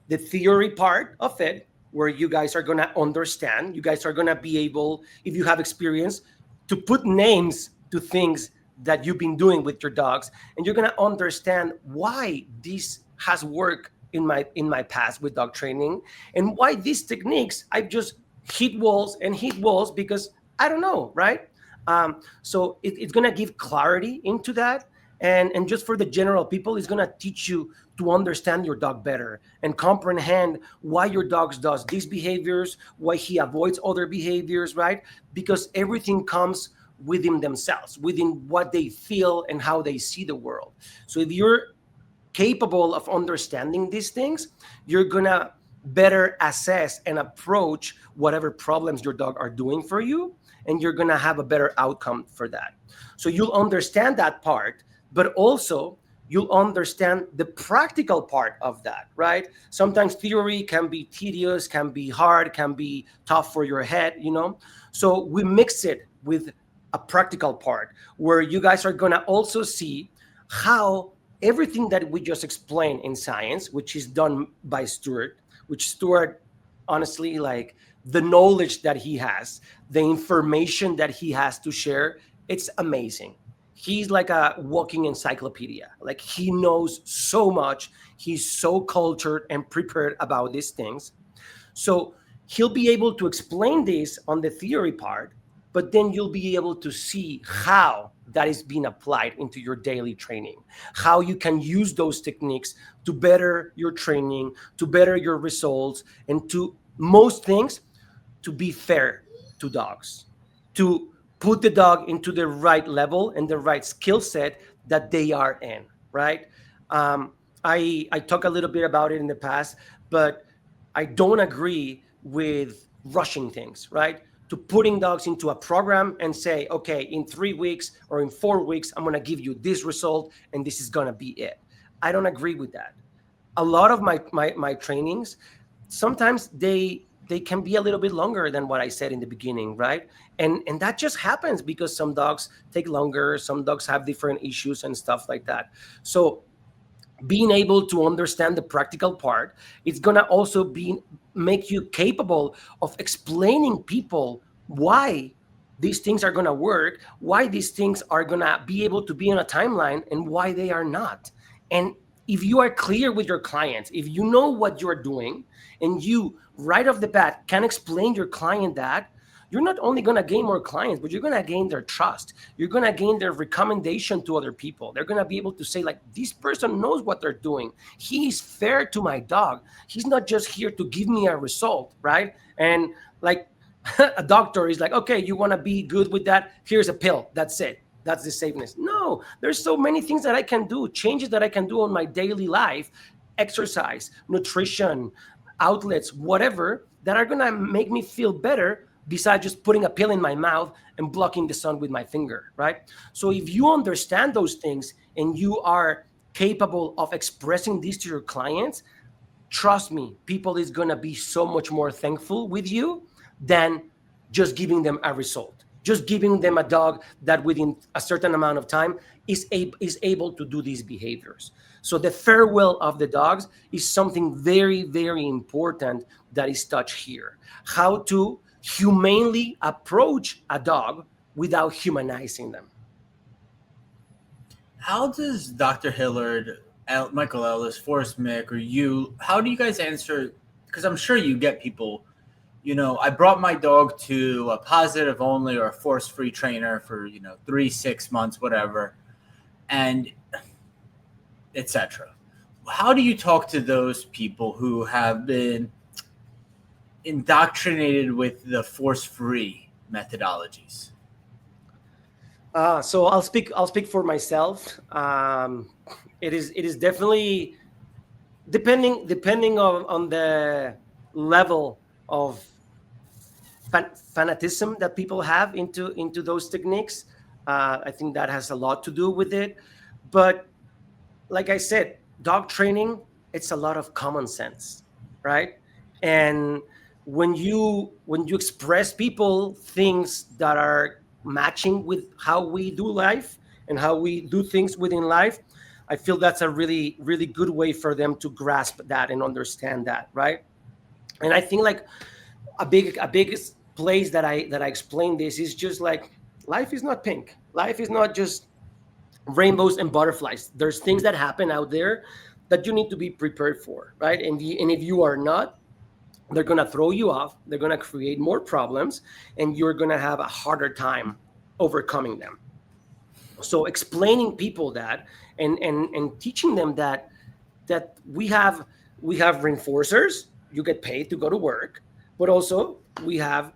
the theory part of it, where you guys are going to understand, you guys are going to be able, if you have experience, to put names to things that you've been doing with your dogs, and you're going to understand why this has worked in my past with dog training, and why these techniques I've just hit walls because I don't know, right? So it's going to give clarity into that, and just for the general people, it's going to teach you to understand your dog better and comprehend why your dog does these behaviors, why he avoids other behaviors, right? Because everything comes within themselves, within what they feel and how they see the world. So if you're capable of understanding these things, you're gonna better assess and approach whatever problems your dog are doing for you, and you're gonna have a better outcome for that. So you'll understand that part, but also you'll understand the practical part of that, right? Sometimes theory can be tedious, can be hard, can be tough for your head, you know? So we mix it with a practical part where you guys are gonna also see how everything that we just explained in science, which is done by Stuart, which Stuart, honestly, like the knowledge that he has, the information that he has to share, it's amazing. He's like a walking encyclopedia. Like he knows so much. He's so cultured and prepared about these things. So he'll be able to explain this on the theory part, but then you'll be able to see how that is being applied into your daily training, how you can use those techniques to better your training, to better your results, and to most things, to be fair to dogs, to put the dog into the right level and the right skill set that they are in, right? I talk a little bit about it in the past, but I don't agree with rushing things, right? To putting dogs into a program and say, okay, in 3 weeks or in 4 weeks, I'm going to give you this result and this is going to be it. I don't agree with that. A lot of my trainings, sometimes they can be a little bit longer than what I said in the beginning, right? And that just happens because some dogs take longer, some dogs have different issues and stuff like that. So being able to understand the practical part, it's going to also be make you capable of explaining people why these things are going to work, why these things are going to be able to be on a timeline, and why they are not. And if you are clear with your clients, if you know what you're doing, and you right off the bat can explain your client that, you're not only going to gain more clients, but you're going to gain their trust. You're going to gain their recommendation to other people. They're going to be able to say, like, this person knows what they're doing. He's fair to my dog. He's not just here to give me a result, right? And like a doctor is like, okay, you want to be good with that? Here's a pill. That's it. That's the safeness. No, there's so many things that I can do, changes that I can do on my daily life, exercise, nutrition, outlets, whatever, that are going to make me feel better besides just putting a pill in my mouth and blocking the sun with my finger, right? So if you understand those things and you are capable of expressing this to your clients, trust me, people is going to be so much more thankful with you than just giving them a result, just giving them a dog that within a certain amount of time is able to do these behaviors. So the farewell of the dogs is something very, very important that is touched here. How to humanely approach a dog without humanizing them. How does Dr. Hillard, Michael Ellis, Forrest Mick, or you, how do you guys answer? Because I'm sure you get people, I brought my dog to a positive only or a force free trainer for, 3-6 months, whatever, and etc. How do you talk to those people who have been indoctrinated with the force free methodologies? So I'll speak for myself. It is definitely depending on the level of fanatism that people have into those techniques. I think that has a lot to do with it. But like I said, dog training, it's a lot of common sense, right? And when you express people things that are matching with how we do life and how we do things within life, I feel that's a really, really good way for them to grasp that and understand that, right? And I think like a big place that I explain this is just like life is not pink. Life is not just rainbows and butterflies. There's things that happen out there that you need to be prepared for, right? And if you are not, they're going to throw you off, they're going to create more problems, and you're going to have a harder time overcoming them. So explaining people that, and teaching them that we have reinforcers. You get paid to go to work, but also we have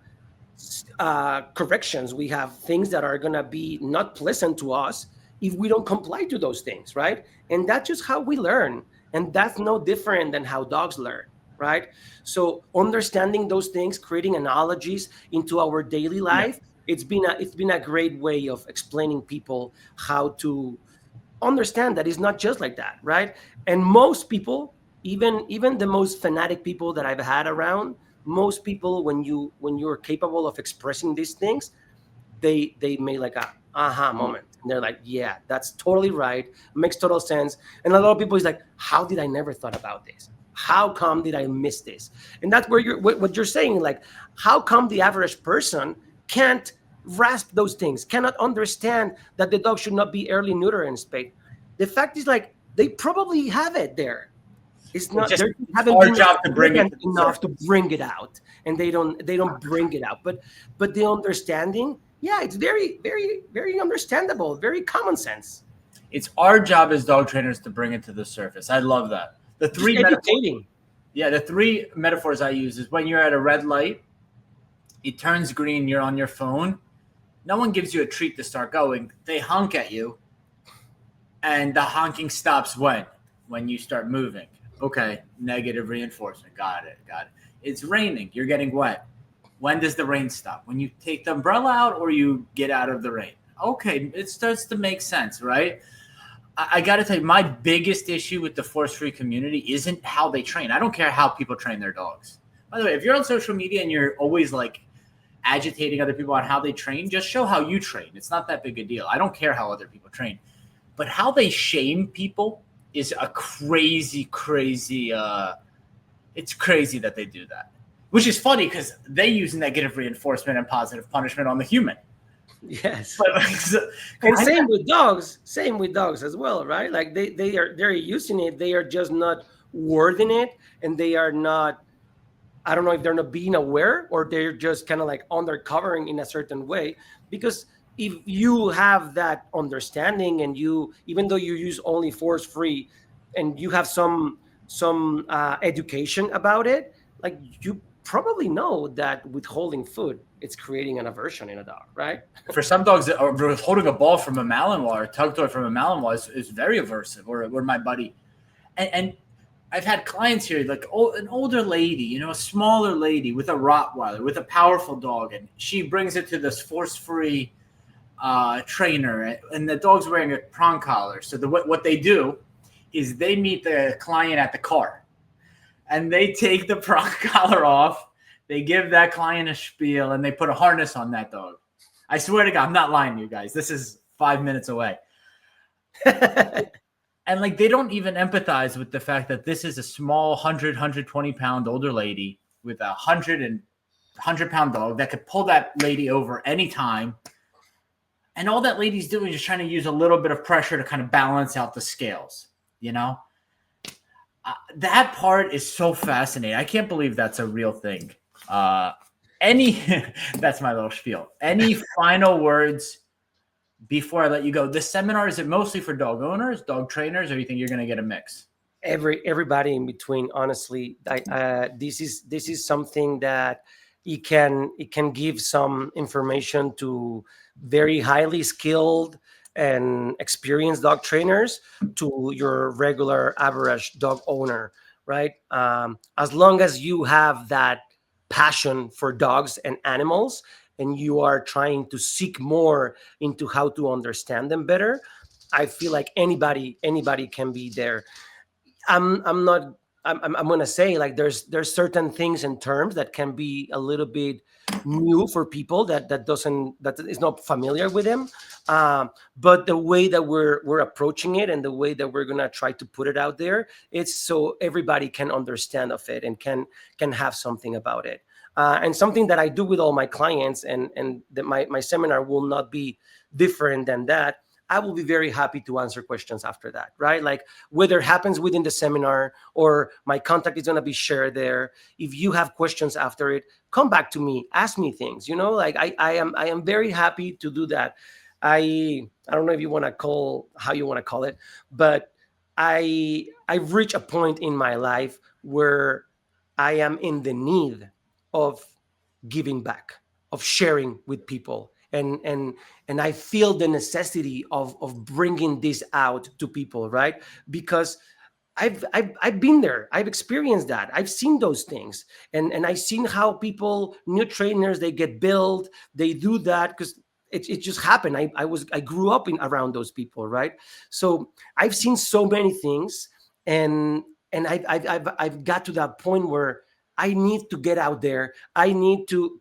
corrections. We have things that are going to be not pleasant to us if we don't comply to those things, right? And that's just how we learn. And that's no different than how dogs learn, right? So understanding those things, creating analogies into our daily Yeah. life, it's been a great way of explaining people how to understand that it's not just like that, right? And most people, even the most fanatic people that I've had around, most people, when you're capable of expressing these things, they made like a aha moment, and they're like, yeah, that's totally right, makes total sense. And a lot of people is like, how did I never thought about this? How come did I miss this? And that's where what you're saying, like, how come the average person can't grasp those things, cannot understand that the dog should not be early neutered and spayed? The fact is, like, they probably have it there. It's It's not, just they it's haven't our been job to bring it experienced to the enough to surface. bring it out, and they don't bring it out. But the understanding, yeah, it's very, very, very understandable, very common sense. It's our job as dog trainers to bring it to the surface. I love that. The Just three metaphors. educating. Yeah, the three metaphors I use is when you're at a red light, it turns green, you're on your phone. No one gives you a treat to start going. They honk at you, and the honking stops when you start moving. Okay, negative reinforcement. Got it. Got it. It's raining. You're getting wet. When does the rain stop? When you take the umbrella out or you get out of the rain? Okay, it starts to make sense, right? I got to tell you, my biggest issue with the force-free community isn't how they train. I don't care how people train their dogs. By the way, if you're on social media and you're always like agitating other people on how they train, just show how you train. It's not that big a deal. I don't care how other people train. But how they shame people is a crazy, crazy. It's crazy that they do that, which is funny because they use negative reinforcement and positive punishment on the human. Yes. But like, And same with dogs as well, right? Like they're using it, they are just not wording it, and they are not, I don't know if they're not being aware, or they're just kind of like undercovering in a certain way. Because if you have that understanding, and you, even though you use only force free, and you have some education about it, like, you probably know that withholding food, it's creating an aversion in a dog, right? for some dogs, holding a ball from a Malinois or a tug toy from a Malinois is very aversive. Or my buddy, and I've had clients here, like an older lady, a smaller lady with a Rottweiler, with a powerful dog, and she brings it to this force-free trainer, and the dog's wearing a prong collar. So what they do is they meet the client at the car, and they take the prong collar off. They give that client a spiel, and they put a harness on that dog. I swear to God, I'm not lying to you guys. This is 5 minutes away. And like, they don't even empathize with the fact that this is a small 120 pound older lady with a 100 pound dog that could pull that lady over anytime. And all that lady's doing is just trying to use a little bit of pressure to kind of balance out the scales, that part is so fascinating. I can't believe that's a real thing. That's my little spiel. Any final words before I let you go? This seminar, is it mostly for dog owners, dog trainers, or you think you're going to get a mix? Everybody in between, honestly. This is something that it can give some information to very highly skilled and experienced dog trainers, to your regular average dog owner, right? As long as you have that passion for dogs and animals, and you are trying to seek more into how to understand them better, I feel like anybody can be there. I'm not I'm going to say, like, there's certain things and terms that can be a little bit new for people that is not familiar with them. But the way that we're approaching it and the way that we're going to try to put it out there, it's so everybody can understand of it and can have something about it. And something that I do with all my clients, and that my seminar will not be different than that. I will be very happy to answer questions after that, right? Like, whether it happens within the seminar or my contact is going to be shared there. If you have questions after it, come back to me, ask me things, like I am very happy to do that. I don't know if you want to call, how you want to call it, but I've reached a point in my life where I am in the need of giving back, of sharing with people, and I feel the necessity of bringing this out to people, right? Because I've been there. I've experienced that. I've seen those things, and I've seen how people, new trainers, they get billed, they do that because it just happened. I grew up in around those people, right? So I've seen so many things, and I've got to that point where I need to get out there. I need to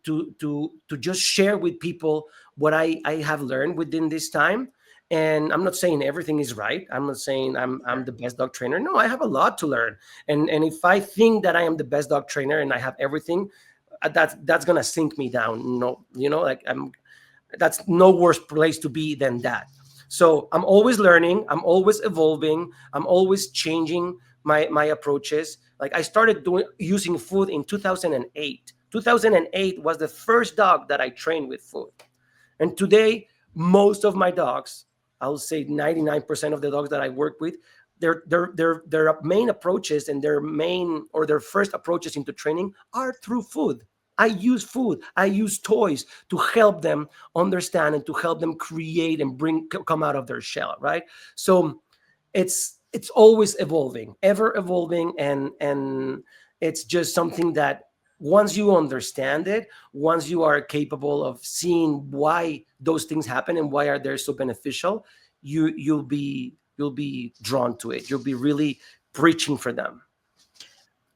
just share with people what I have learned within this time. And I'm not saying everything is right. I'm not saying I'm the best dog trainer. No, I have a lot to learn. And if I think that I am the best dog trainer and I have everything, that's gonna sink me down. No, like that's no worse place to be than that. So I'm always learning. I'm always evolving. I'm always changing my approaches. Like, I started using food in 2008. 2008 was the first dog that I trained with food. And today, most of my dogs, I'll say 99% of the dogs that I work with, their main approaches and their first approaches into training are through food. I use food. I use toys to help them understand and to help them create and come out of their shell, right? So it's always evolving, ever evolving, and it's just something that once you understand it, once you are capable of seeing why those things happen and why are they so beneficial, you'll be drawn to it. You'll be really preaching for them.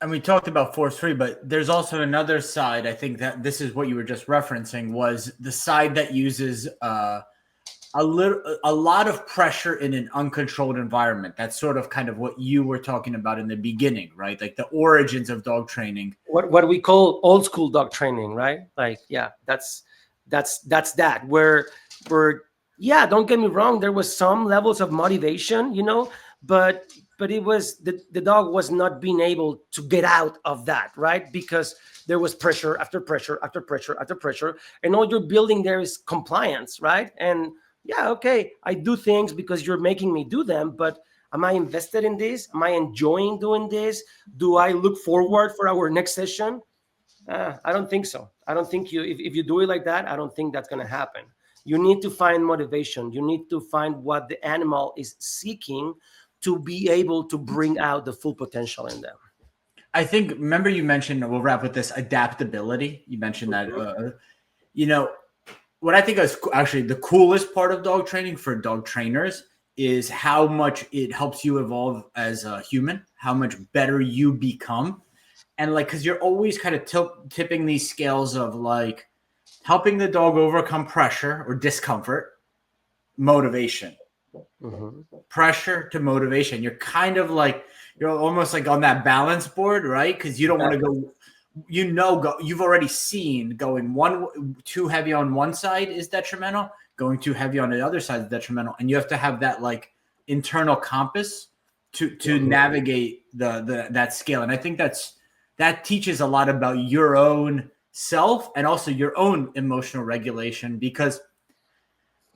And we talked about force free, but there's also another side. I think that this is what you were just referencing, was the side that uses a lot of pressure in an uncontrolled environment. That's sort of kind of what you were talking about in the beginning, right? Like the origins of dog training. What we call old school dog training, right? Like, yeah, that's that where yeah, don't get me wrong, there was some levels of motivation, but it was the dog was not being able to get out of that, right? Because there was pressure after pressure after pressure after pressure, and all you're building there is compliance, right? And yeah, okay, I do things because you're making me do them, but am I invested in this? Am I enjoying doing this? Do I look forward for our next session? I don't think so. I don't think if you do it like that, I don't think that's going to happen. You need to find motivation. You need to find what the animal is seeking to be able to bring out the full potential in them. I think, remember you mentioned, we'll wrap with this, adaptability. You mentioned that, what I think is actually the coolest part of dog training for dog trainers is how much it helps you evolve as a human, how much better you become. And like, because you're always kind of tipping these scales of like helping the dog overcome pressure or discomfort, motivation, pressure to motivation. You're kind of like, you're almost like on that balance board, right? Because you don't want to go, you've already seen going too heavy on one side is detrimental, going too heavy on the other side is detrimental. And you have to have that like internal compass to navigate that scale. And I think that teaches a lot about your own self and also your own emotional regulation, because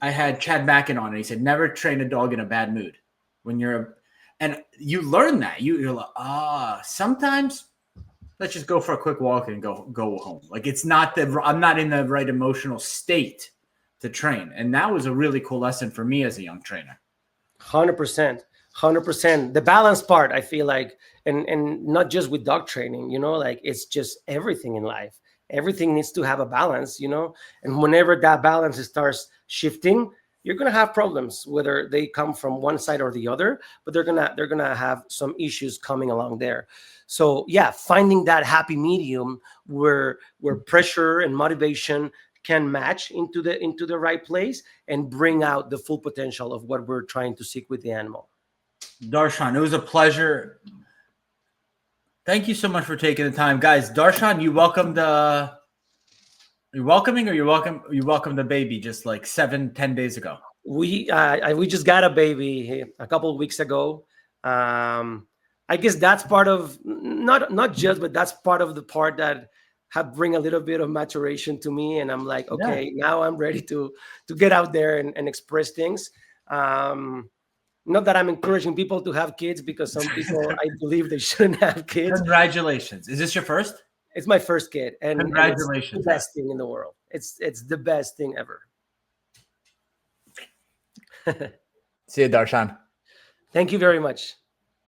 I had Chad Mackin on and he said, never train a dog in a bad mood. And you learn that you're like, sometimes let's just go for a quick walk and go home. Like I'm not in the right emotional state to train. And that was a really cool lesson for me as a young trainer. 100%. The balance part, I feel like, and not just with dog training, like it's just everything in life. Everything needs to have a balance, and whenever that balance starts shifting, you're gonna have problems whether they come from one side or the other, but they're gonna have some issues coming along there. So yeah, finding that happy medium where pressure and motivation can match into the right place and bring out the full potential of what we're trying to seek with the animal. Darshan, it was a pleasure. Thank you so much for taking the time, guys. Darshan, you welcomed you're welcoming, or you welcomed the baby just like 7-10 days ago. We just got a baby a couple of weeks ago. I guess that's part of not just, but that's part of the part that have bring a little bit of maturation to me, and I'm like, okay, now I'm ready to get out there and express things. Not that I'm encouraging people to have kids, because some people I believe they shouldn't have kids. Congratulations! Is this your first? It's my first kid, and congratulations! It's the best thing in the world. It's the best thing ever. See you, Darshan. Thank you very much.